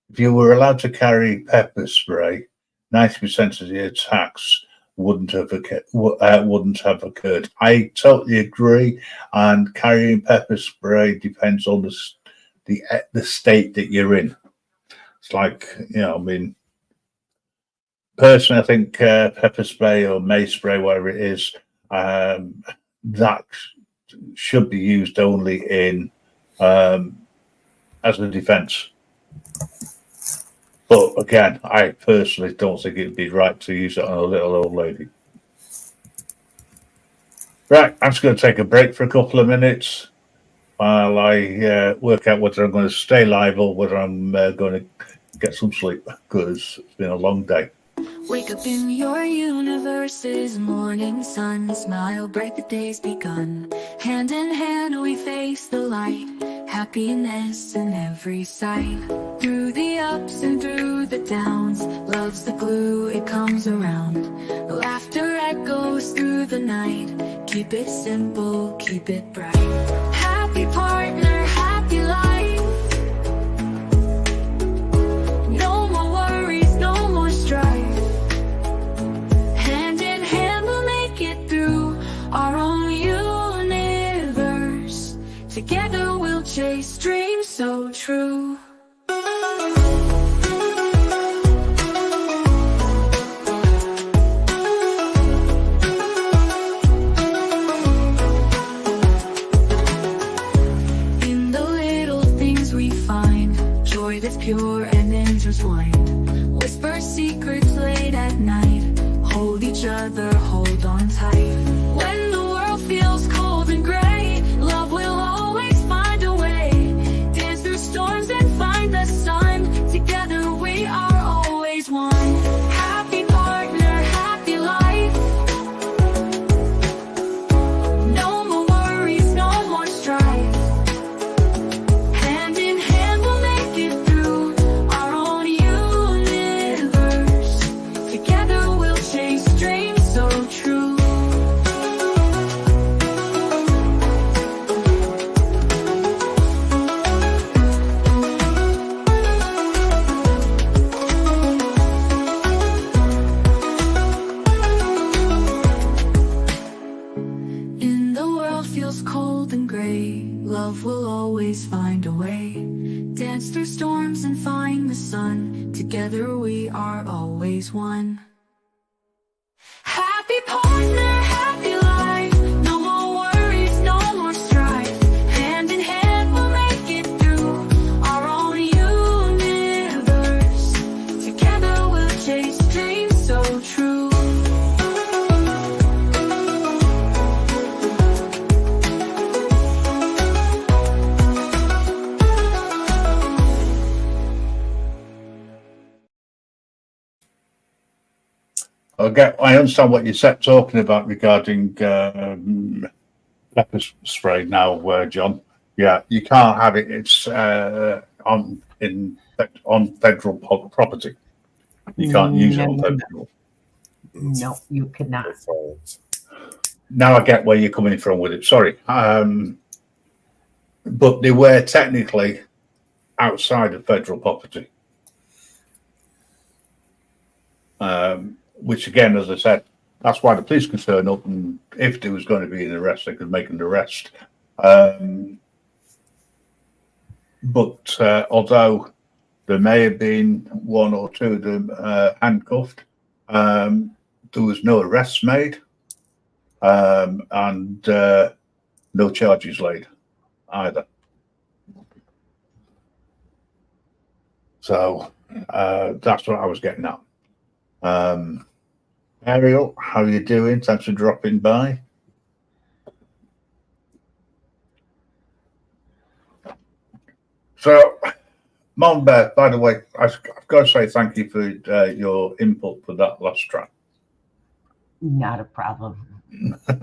If you were allowed to carry pepper spray, 90% of the attacks wouldn't have occurred. I totally agree. And carrying pepper spray depends on the state that you're in. It's like, I mean, personally, I think pepper spray or mace spray, whatever it is, that should be used only in as a defense. But again, I personally don't think it'd be right to use it on a little old lady. Right, I'm just going to take a break for a couple of minutes while I work out whether I'm going to stay live or whether I'm going to get some sleep, because it's been a long day.
Wake up in your universe's morning sun. Smile bright, the day's begun. Hand in hand we face the light. Happiness in every sight. Through the ups and through the downs, love's the glue, it comes around. Laughter echoes through the night. Keep it simple, keep it bright. Happy partner, happy life. No more worries, no more strife. Hand in hand we'll make it through our own universe. Together we'll chase dreams so true. together, hold on tight. When the world feels cold and gray, love will always find a way. Dance through storms and find the sun. Together we are always one. Happy partner, happy life. No more worries, no more strife. Hand in hand we'll make it through our own universe. Together we'll chase dreams so true. In the world feels cold and gray, love will always find a way. Dance through storms and find the sun. Together we are always one. Happy partner, happy life. No more worries, no more strife. Hand in hand we'll make it through our own universe. Together we'll chase dreams so true.
I understand what you said talking about regarding pepper spray now, John. Yeah, you can't have it. It's on federal property. You can't use it on federal.
No, you cannot.
Now I get where you're coming from with it. Sorry, but they were technically outside of federal property. Which again, as I said, that's why the police could turn up, and if there was going to be an arrest, they could make an arrest. But although there may have been one or two of them handcuffed, there was no arrests made, and no charges laid either. So that's what I was getting at. Ariel, how are you doing? Thanks for dropping by. So, Mom Bear, by the way, I've got to say thank you for your input for that last track.
Not a problem.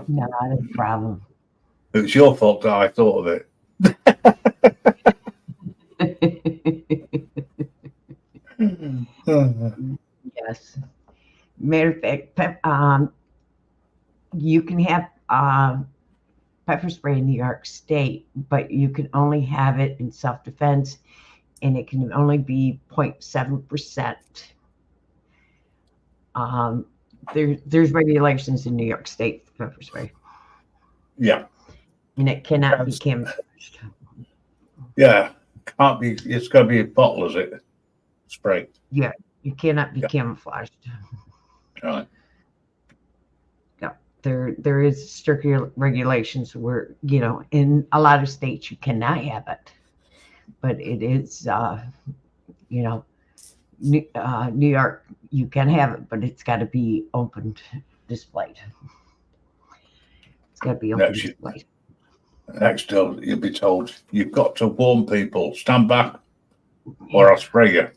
Not a problem.
It was your fault that I thought of it.
Yes. Matter of fact, you can have pepper spray in New York State, but you can only have it in self-defense, and it can only be 0.7%. There's regulations in New York State for pepper spray.
Yeah.
And it cannot be camouflaged.
Yeah. Can't be. It's got to be a bottle, is it? Spray.
Yeah. You cannot be camouflaged.
Right.
Yeah. There is strict regulations where, in a lot of states you cannot have it, but it is, New York, you can have it, but it's got to be open displayed. It's got to be open displayed.
Next, you'll be told you've got to warn people, stand back, or I'll spray you.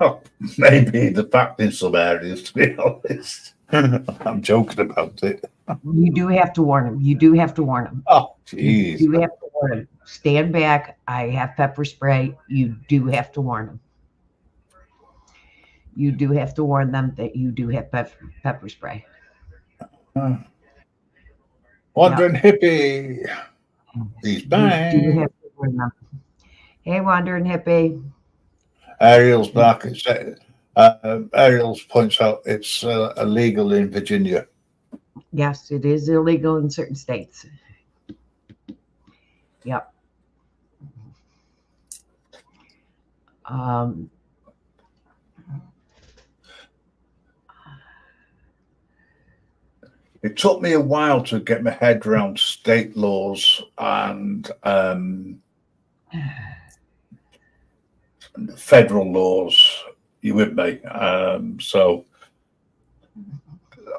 Oh, maybe the fact in some areas, to be honest. I'm joking about it.
You do have to warn them. You do have to warn them.
Oh, jeez.
You have to warn them. Stand back. I have pepper spray. You do have to warn them. You do have to warn them that you do have pepper spray.
Wandering Hippie. He's back.
You do have to warn them. Hey, Wandering Hippie.
Ariel's back. Ariel's points out it's illegal in Virginia.
Yes, it is illegal in certain states. Yep.
It took me a while to get my head around state laws and federal laws. You with me? So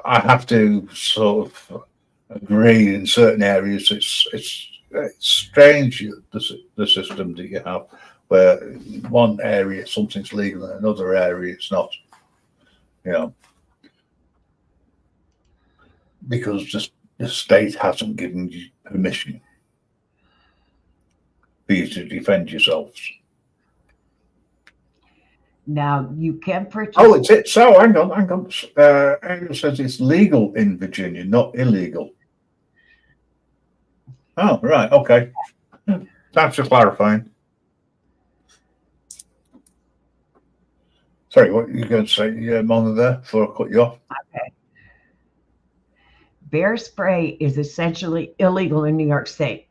I have to sort of agree in certain areas. It's strange the system that you have, where in one area something's legal, in another area it's not. You know, because just the state hasn't given you permission for you to defend yourselves.
Now you can purchase.
Oh, it's it. So hang on. Angel says it's legal in Virginia, not illegal. Oh, right. Okay. Thanks for clarifying. Sorry, what you going to say, Mona, there before I cut you off?
Okay. Bear spray is essentially illegal in New York State.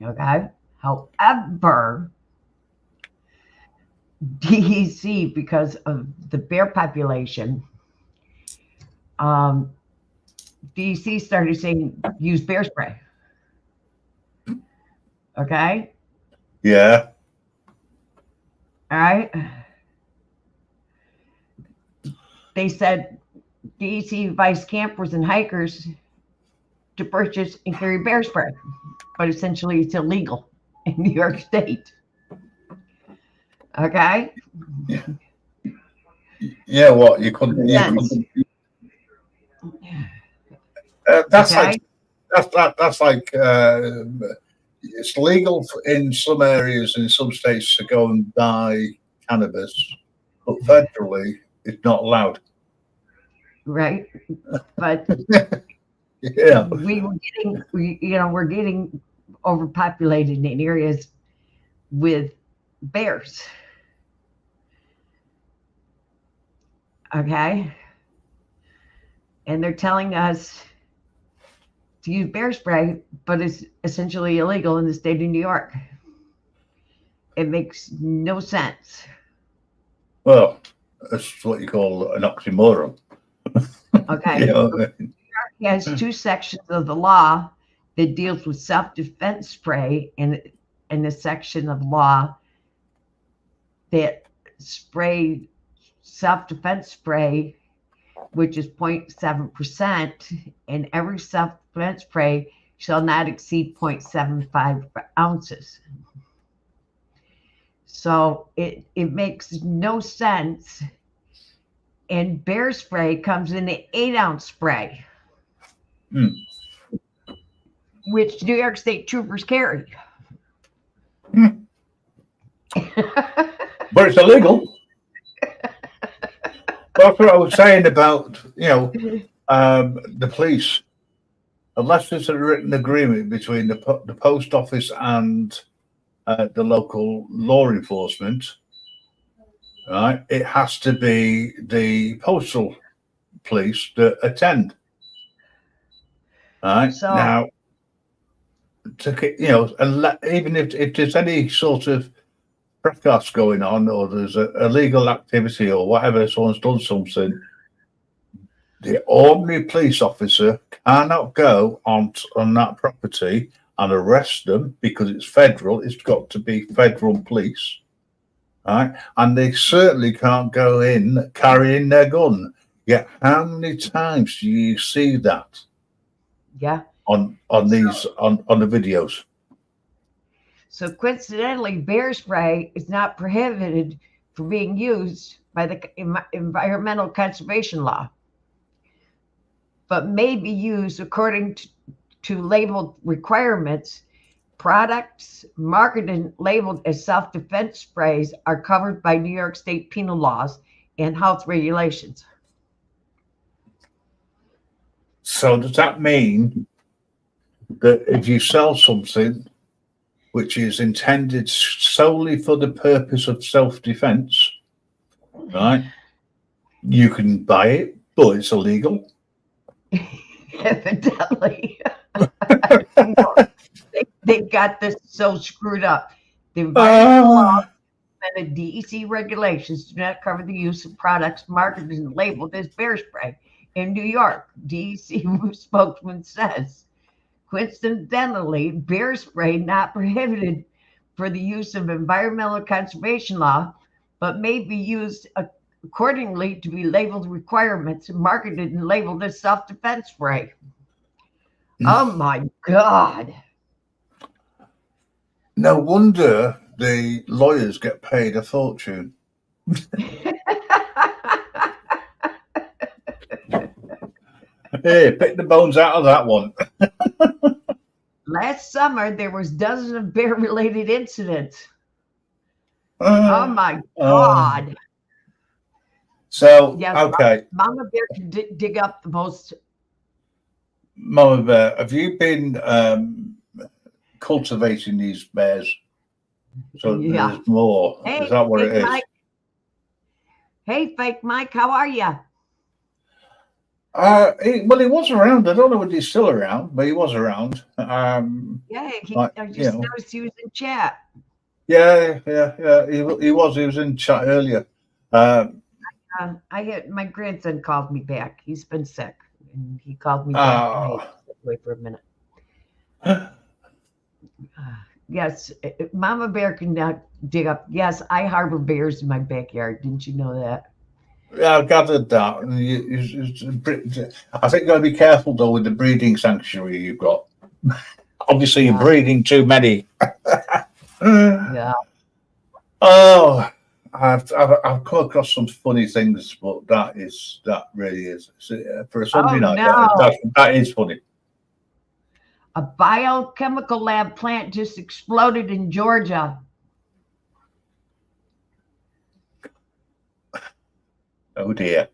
Okay. However, DEC, because of the bear population, DEC started saying use bear spray. Okay.
Yeah.
All right. They said DEC advised campers and hikers to purchase and carry bear spray, but essentially it's illegal in New York State. Okay.
Yeah. What you couldn't. That's
Okay.
that's like it's legal in some areas in some states to go and buy cannabis, but federally it's not allowed.
Right. But
Yeah.
we're getting overpopulated in areas with bears. Okay. And they're telling us to use bear spray, but it's essentially illegal in the state of New York. It makes no sense.
Well, that's what you call an oxymoron.
Okay.
You know,
New York has two sections of the law that deals with self-defense spray and a section of law that spray self-defense spray, which is 0.7%, and every self-defense spray shall not exceed 0.75 ounces. So it makes no sense. And bear spray comes in an 8-ounce spray, which New York State troopers carry.
but it's illegal. That's what I was saying about, the police. Unless there's a written agreement between the post office and the local law enforcement, right? It has to be the postal police that attend. Right
So-
now, even if there's any sort of fracas going on, or there's a illegal activity or whatever, someone's done something, the ordinary police officer cannot go on that property and arrest them because it's federal. It's got to be federal police, right? And they certainly can't go in carrying their gun. Yet, how many times do you see that?
Yeah.
On the videos.
So coincidentally, bear spray is not prohibited from being used by the environmental conservation law, but may be used according to labeled requirements. Products marketed and labeled as self-defense sprays are covered by New York State penal laws and health regulations.
So does that mean that if you sell something which is intended solely for the purpose of self-defense, right, you can buy it, but it's illegal?
Evidently. They got this so screwed up. The environmental law and the DEC regulations do not cover the use of products marketed and labeled as bear spray. In New York, DEC spokesman says, coincidentally, bear spray not prohibited for the use of environmental conservation law, but may be used accordingly to be labeled requirements and marketed and labeled as self-defense spray. Oh my God.
No wonder the lawyers get paid a fortune. Hey, pick the bones out of that one.
Last summer, there was dozens of bear-related incidents. Oh my God.
So,
Yes,
okay.
Mama Bear can dig up the most.
Mama Bear, have you been cultivating these bears? So
Yeah.
there's more.
Hey,
Is that what it
Fake
is?
Mike. Hey, Fake Mike, how are you?
Well, he was around. I don't know whether he's still around, but he was around.
Yeah,
Like,
I
you
just
know.
noticed he was in chat.
Yeah. He was in chat earlier.
I had my grandson called me back. He's been sick, and he called me back. And I had to step away for a minute. Yes, Mama Bear can now dig up. Yes, I harbor bears in my backyard. Didn't you know that?
Yeah, I gathered that. I think you got to be careful though with the breeding sanctuary you've got. Obviously, you're breeding too many.
Yeah.
Oh, I've come across some funny things, but that really is for a Sunday night.
No.
That is funny.
A biochemical lab plant just exploded in Georgia.
Oh dear.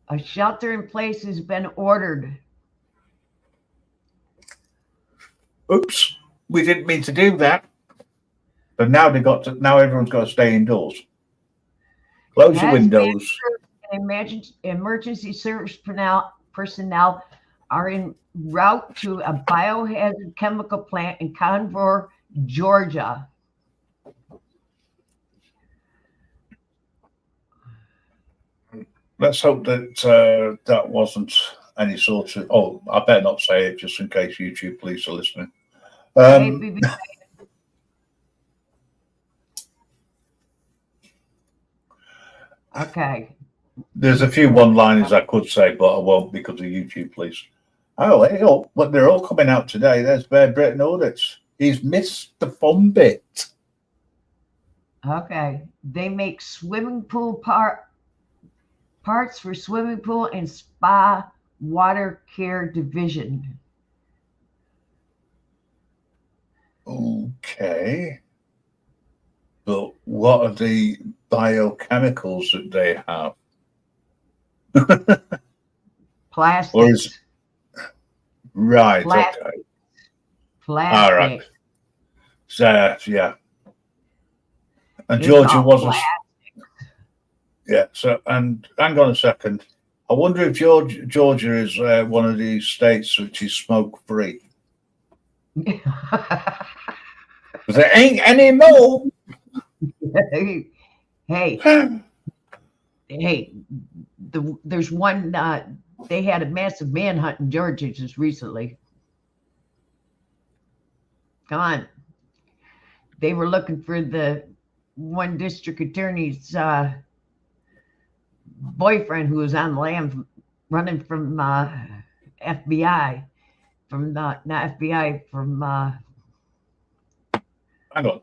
A shelter in place has been ordered.
Oops, we didn't mean to do that. But now now everyone's got to stay indoors. Close the windows.
Emergency service personnel are en route to a biohazard chemical plant in Conroe, Georgia.
Let's hope that that wasn't any sort of. Oh, I better not say it just in case YouTube police are listening.
Okay.
There's a few one-liners I could say, but I won't because of YouTube police. Oh, hey, but they're all coming out today. There's Bear Britton audits. He's missed the fun bit.
Okay. They make swimming pool parts for swimming pool and spa water care division.
Okay. But what are the biochemicals that they have?
Plastic.
Or is right?
Plastic.
Okay.
Plastic.
All right. So yeah. And
It's
Georgia
all
wasn't.
plastic.
Yeah. So and hang on a second. I wonder if Georgia is one of these states which is smoke free. Because there ain't any more.
Hey. There's one. They had a massive manhunt in Georgia just recently. Come on. They were looking for the one district attorney's boyfriend who was on land running from FBI. Not FBI, from
hang on.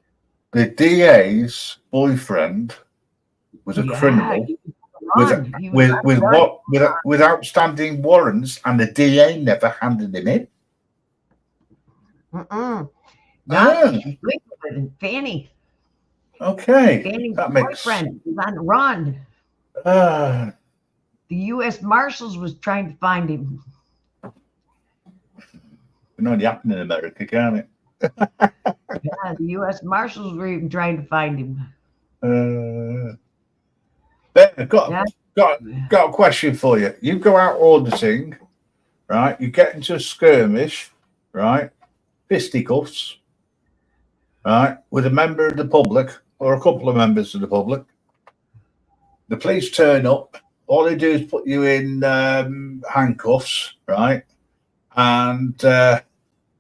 The DA's boyfriend was a criminal with outstanding warrants, and the DA never handed him in.
Fanny.
Okay,
Fanny's
that makes
boyfriend was on the run.
The
U.S. Marshals was trying to find him.
can only happen in America, can't it?
Yeah, the U.S. Marshals were even trying to find him.
Got a question for you. You go out auditing, right? You get into a skirmish, right? Fisticuffs, right? With a member of the public or a couple of members of the public. The police turn up. All they do is put you in handcuffs, right? And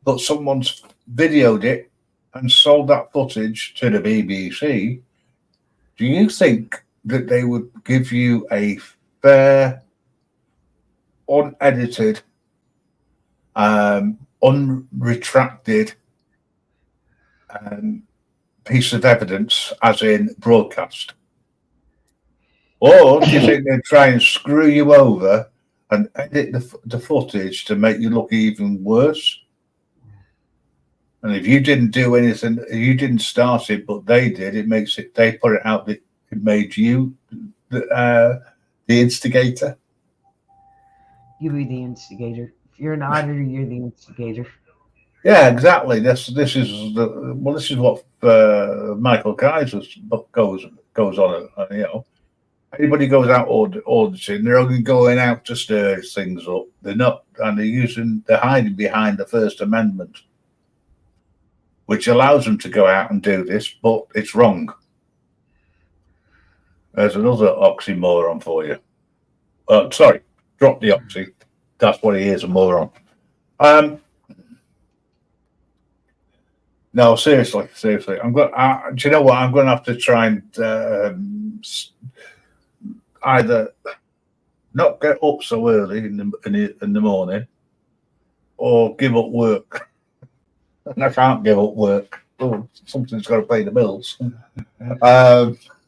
but someone's videoed it and sold that footage to the BBC. Do you think that they would give you a fair, unedited, unretracted piece of evidence, as in broadcast? Or do you think they'd try and screw you over and edit the footage to make you look even worse? And if you didn't do anything, you didn't start it, but they did, it makes it, they put it out that it made you the instigator.
You be the instigator. If you're an auditor, you're the instigator.
Yeah, exactly. This is what Michael Kaiser's book goes on. You know, anybody goes out auditing, they're only going out to stir things up. They're not, and they're hiding behind the First Amendment, which allows them to go out and do this, but it's wrong. There's another oxymoron for you. Sorry, drop the oxy. That's what he is, a moron. No, seriously. I'm going. Do you know what? I'm going to have to try and either not get up so early in the morning, or give up work. And I can't give up work. Oh, something's got to pay the bills.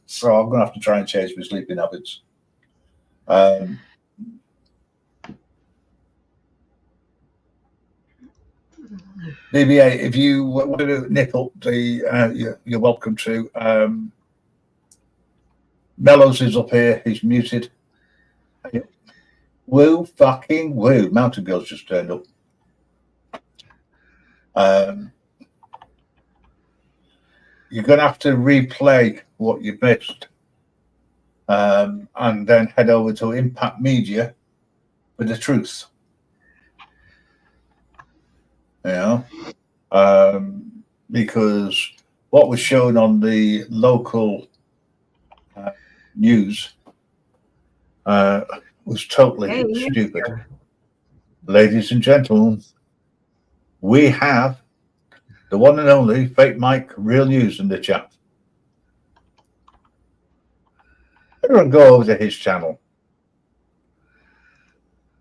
So I'm going to have to try and change my sleeping habits. BBA, if you want to nip up you're welcome to. Mellows is up here. He's muted. Woo, fucking woo. Mountain Girl's just turned up. You're going to have to replay what you missed, and then head over to Impact Media for the truth. You know, because what was shown on the local news was totally stupid. Ladies and gentlemen, we have the one and only Fake Mike Real News in the chat. Everyone go over to his channel.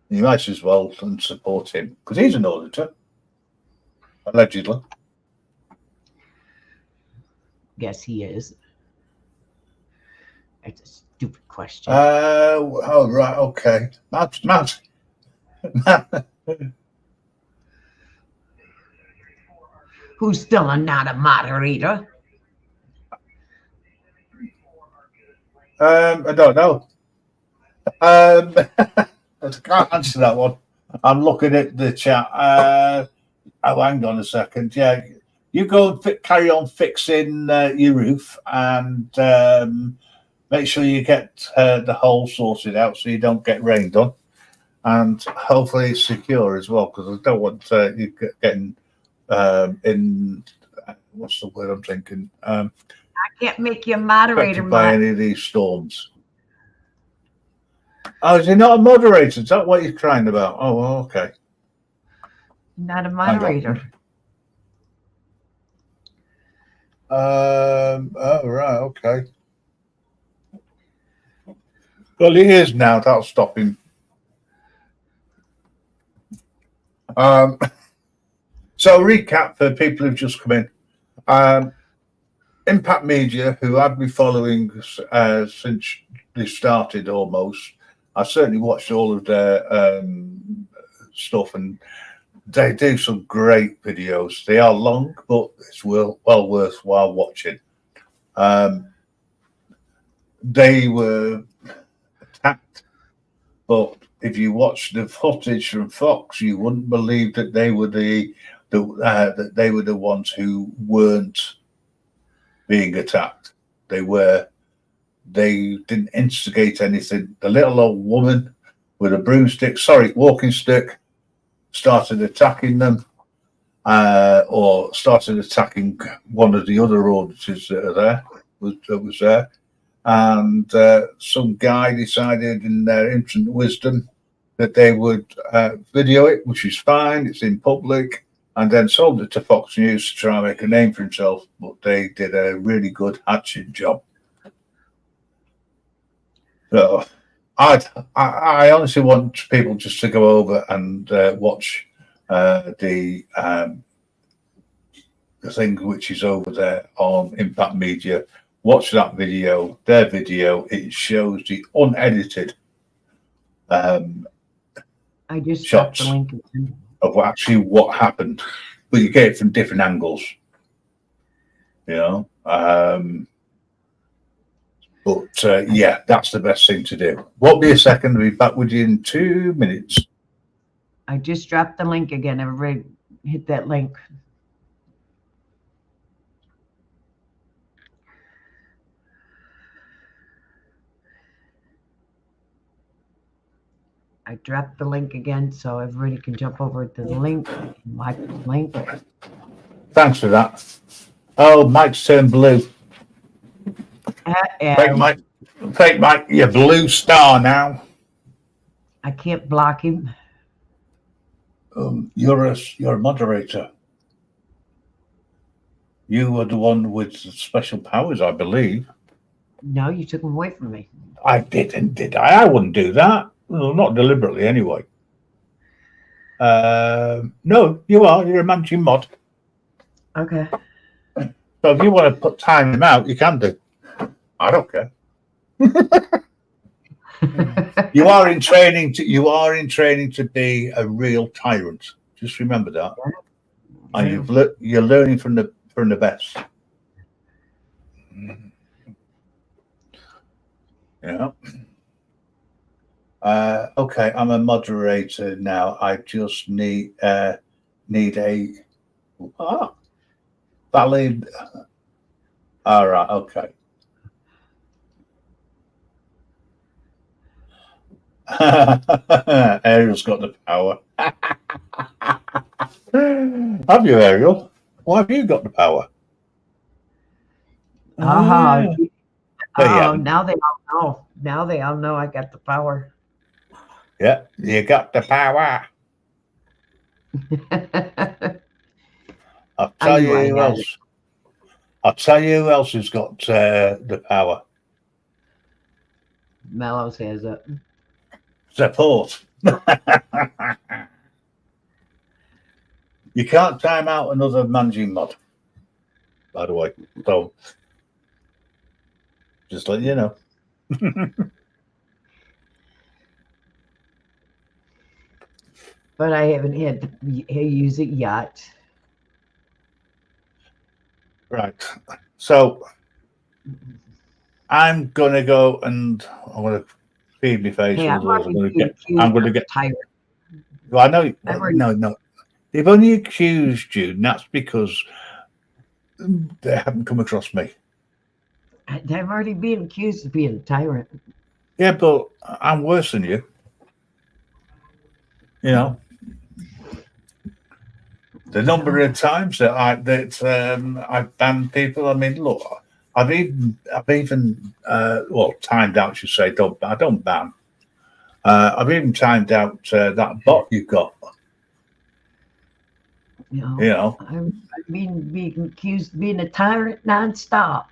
You might as well and support him, because he's an auditor, allegedly.
Yes, he is. That's a stupid question.
Oh, right, okay. Matt.
Who's still not a moderator?
I don't know. I can't answer that one. I'm looking at the chat. Oh, hang on a second. Yeah, you go and carry on fixing your roof, and make sure you get the hole sorted out so you don't get rained on, and hopefully it's secure as well, because I don't want you getting in. What's the word I'm thinking?
I can't make you a moderator
by any of these storms. Oh, is he not a moderator? Is that what you're crying about? Oh, well, okay.
Not a moderator.
Oh, right, okay. Well, he is now. That'll stop him. So, recap for people who've just come in. Impact Media, who I've been following since they started almost. I certainly watched all of their stuff, and they do some great videos. They are long, but it's well worthwhile watching. They were attacked, but if you watch the footage from Fox, you wouldn't believe that they were that they were the ones who weren't being attacked. They didn't instigate anything. The little old woman with a walking stick, started attacking them, or started attacking one of the other auditors that was there. And some guy decided in their infinite wisdom that they would video it, which is fine, it's in public, and then sold it to Fox News to try and make a name for himself. But they did a really good hatching job. So I honestly want people just to go over and watch the thing which is over there on Impact Media. Watch that video, their video. It shows the unedited
I just dropped
shots
the link.
of actually what happened, but you get it from different angles. You know, yeah, that's the best thing to do. Won't be a second. I'll be back with you in 2 minutes.
I just dropped the link again. Everybody hit that link. I dropped the link again so everybody can jump over to the link. Like the link.
Thanks for that. Oh, Mike's turned blue. Fake Mike, you're blue star now.
I can't block him.
You're a moderator. You were the one with special powers, I believe.
No, you took him away from me.
I didn't, did I? I wouldn't do that. Well, not deliberately, anyway. No, you are. You're a managing mod.
Okay.
So if you want to put time out, you can do. I don't care. You are in training to be a real tyrant. Just remember that. And you're learning from the best. Yeah. Okay, I'm a moderator now. I just need a valid. All right. Okay. Ariel's got the power. Have you, Ariel? Why have you got the power?
Oh,
Yeah.
now they all know. Now they all know I got the power.
Yeah, you got the power. I'll tell you who else. I'll tell you who else has got the power.
Mellows has it.
Support. You can't time out another managing mod, by the way. So, just let you know.
But I haven't had to use it yet.
Right. So, I'm going to go and I'm going to feed my face.
Hey,
I'm going to get
tired.
Well, I know. No. They've only accused you, and that's because they haven't come across me.
I've already been accused of being a tyrant.
Yeah, but I'm worse than you. You know, the number of times that I've banned people. I mean, look, I've even timed out. Should say, I don't ban. I've even timed out that bot you've got.
You know, I've been being accused of being a tyrant nonstop.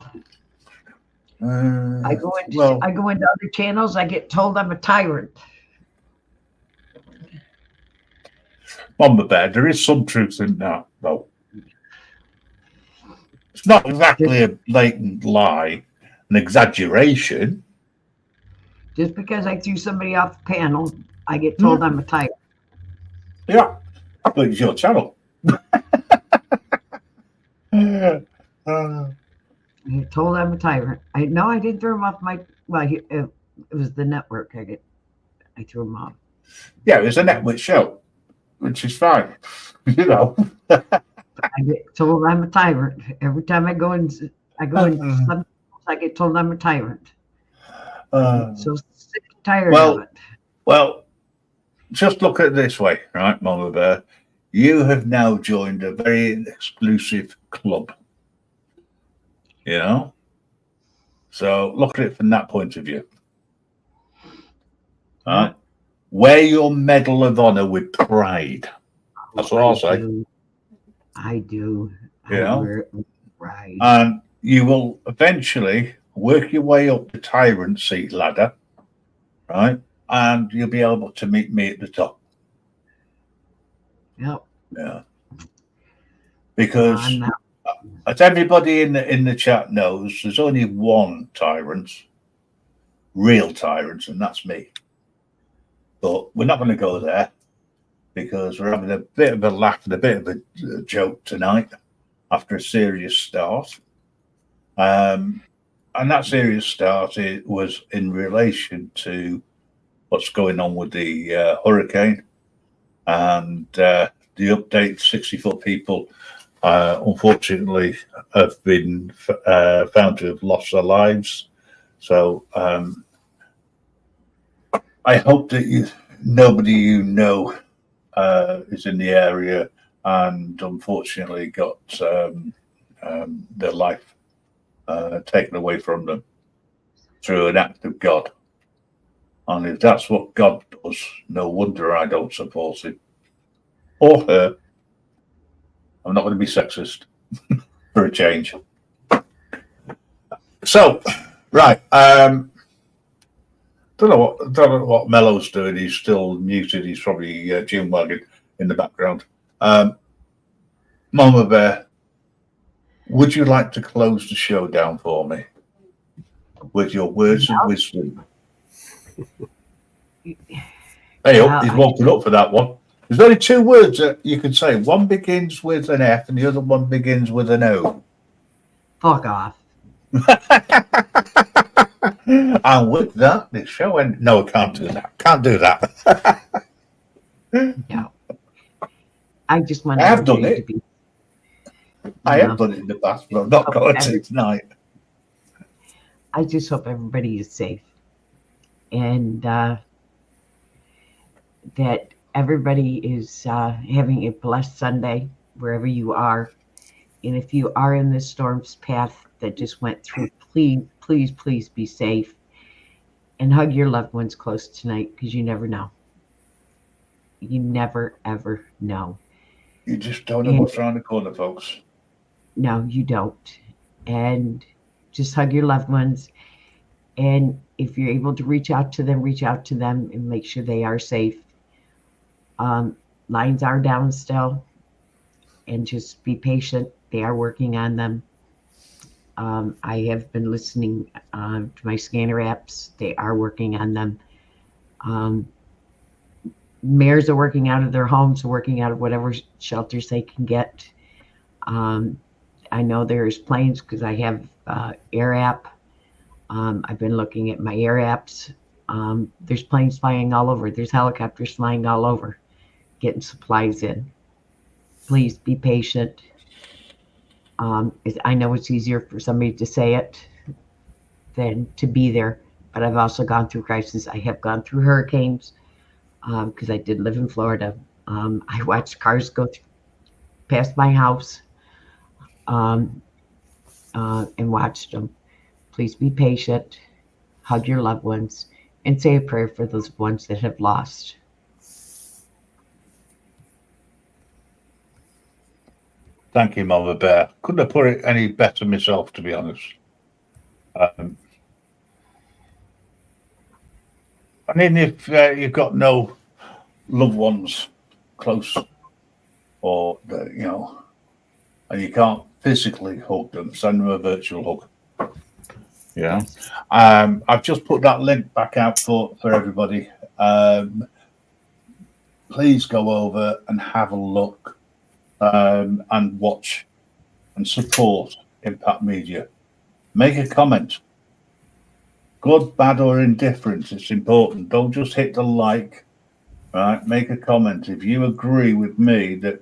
I go into other channels. I get told I'm a tyrant.
Mama Bear, there is some truth in that, though. It's not exactly a blatant lie, an exaggeration.
Just because I threw somebody off the panel, I get told I'm a tyrant.
Yeah, but it's your channel.
I get told I'm a tyrant. I didn't throw him off my. Well, it was the network. I threw him off.
Yeah, it was a network show, which is fine. You know.
I get told I'm a tyrant every time I go in. I get told I'm a tyrant. So sick and tired of it.
Well, just look at it this way, right, Mama Bear? You have now joined a very exclusive club. You know? So look at it from that point of view. All right? Wear your Medal of Honor with pride. That's what I'll say.
I do.
You know?
Wear it with pride.
And you will eventually work your way up the tyrant seat ladder. right? And you'll be able to meet me at the top.
Yep.
Yeah. Because
I'm not-
as everybody in the chat knows, there's only one tyrant, real tyrant, and that's me. But we're not going to go there because we're having a bit of a laugh and a bit of a joke tonight after a serious start. And that serious start was in relation to what's going on with the hurricane and the update. 60-foot people, unfortunately, have been found to have lost their lives. So I hope that nobody you know is in the area and unfortunately got their life taken away from them through an act of God. And if that's what God does, no wonder I don't support him or her. I'm not going to be sexist for a change. So, right. Don't know what Mello's doing. He's still muted. He's probably gym wagging in the background. Mama Bear, would you like to close the show down for me with your words of wisdom? Hey, he's woken up for that one. There's only two words that you can say. One begins with an F and the other one begins with an O.
Fuck off.
And with that, the show ends. No, I can't do that. Can't do that.
No. I just want
I have done it.
to be.
I have done it in the past, but I'm not going to tonight.
I just hope everybody is safe and that everybody is having a blessed Sunday wherever you are. And if you are in this storm's path that just went through, please, please, please be safe and hug your loved ones close tonight because you never know. You never, ever know.
You just don't know what's around the corner, folks.
No, you don't. And just hug your loved ones. And if you're able to reach out to them and make sure they are safe. Lines are down still. And just be patient. They are working on them. I have been listening to my scanner apps. They are working on them. Mayors are working out of their homes, working out of whatever shelters they can get. I know there's planes because I have Air app. I've been looking at my Air apps. There's planes flying all over. There's helicopters flying all over, getting supplies in. Please be patient. I know it's easier for somebody to say it than to be there, but I've also gone through crises. I have gone through hurricanes because I did live in Florida. I watched cars go past my house and watched them. Please be patient, hug your loved ones, and say a prayer for those ones that have lost.
Thank you, Mama Bear. Couldn't have put it any better myself, to be honest. I mean, if you've got no loved ones close or, and you can't physically hug them, send them a virtual hug. Yeah. I've just put that link back out for everybody. Please go over and have a look and watch and support Impact Media. Make a comment. Good, bad, or indifferent, it's important. Don't just hit the like, right? Make a comment. If you agree with me that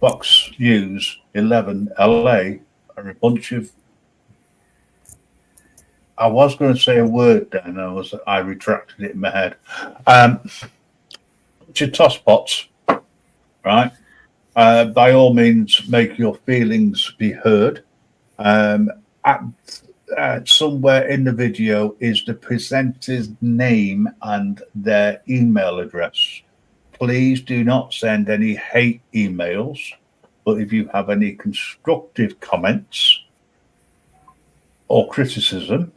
Fox News 11 LA are a bunch of, I was going to say a word then, I retracted it in my head. Bunch of tosspots, right? By all means, make your feelings be heard. Somewhere in the video is the presenter's name and their email address. Please do not send any hate emails, but if you have any constructive comments or criticism,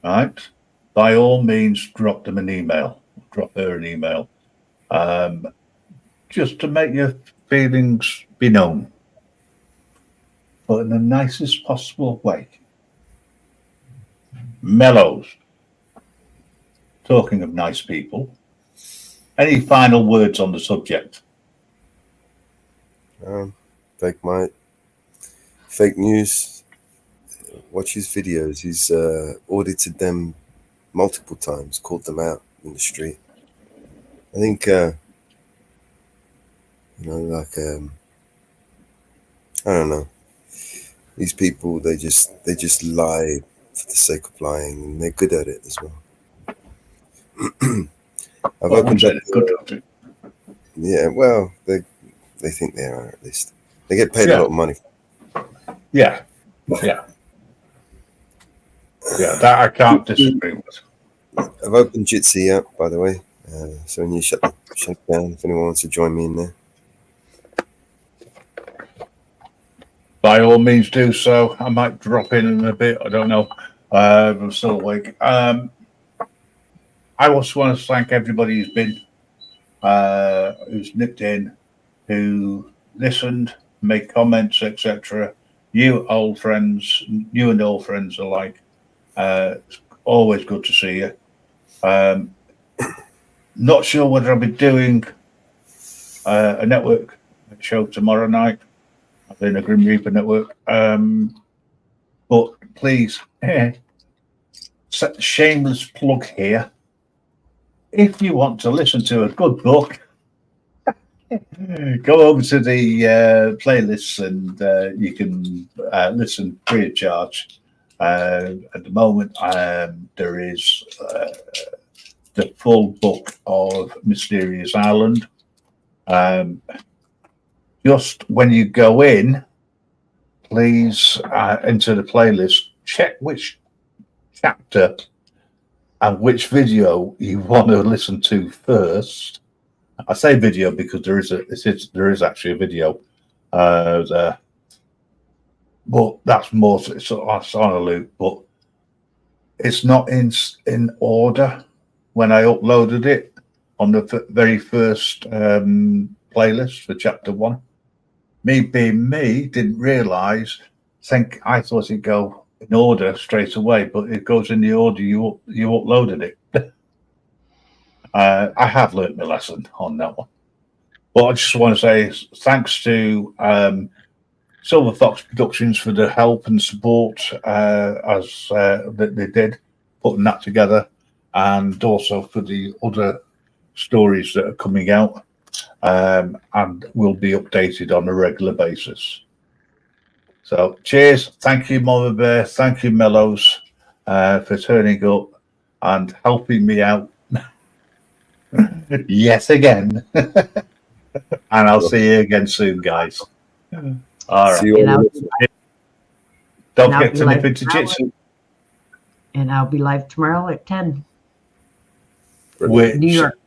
right, by all means, drop them an email. Drop her an email. Just to make your feelings be known, but in the nicest possible way. Mellows, talking of nice people, any final words on the subject?
Fake news. Watch his videos. He's audited them multiple times, called them out in the street. I think I don't know. These people, they just lie for the sake of lying, and they're good at it as well. I've opened up. Yeah, well, they think they are, at least. They get paid a lot of money.
Yeah, that I can't disagree with.
I've opened Jitsi up, by the way. So when you shut down, if anyone wants to join me in there.
By all means, do so. I might drop in a bit. I don't know. I'm still awake. I also want to thank everybody who's been, who's nipped in, who listened, made comments, etc. You old friends, new and old friends alike. It's always good to see you. Not sure whether I'll be doing a network show tomorrow night. I've been a Grim Reaper network. But please, shameless plug here. If you want to listen to a good book, go over to the playlists and you can listen free of charge. At the moment, there is the full book of Mysterious Island. Just when you go in, please enter the playlist, check which chapter and which video you want to listen to first. I say video because there is actually a video there, but that's more. It's on a loop, but it's not in order. When I uploaded it on the very first playlist for chapter 1, me being me, didn't realise. I thought it'd go in order straight away, but it goes in the order you uploaded it. I have learnt my lesson on that one. But I just want to say thanks to Silver Fox Productions for the help and support as that they did putting that together, and also for the other stories that are coming out and will be updated on a regular basis. So cheers. Thank you, Mama Bear. Thank you, Mellows, for turning up and helping me out yet again. And I'll see you again soon, guys. All right. Don't forget to nip into Jitsi.
And I'll be live tomorrow at 10.
Which,
New York.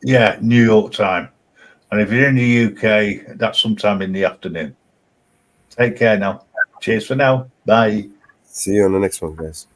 Yeah, New York time. And if you're in the UK, that's sometime in the afternoon. Take care now. Cheers for now. Bye.
See you on the next one, guys.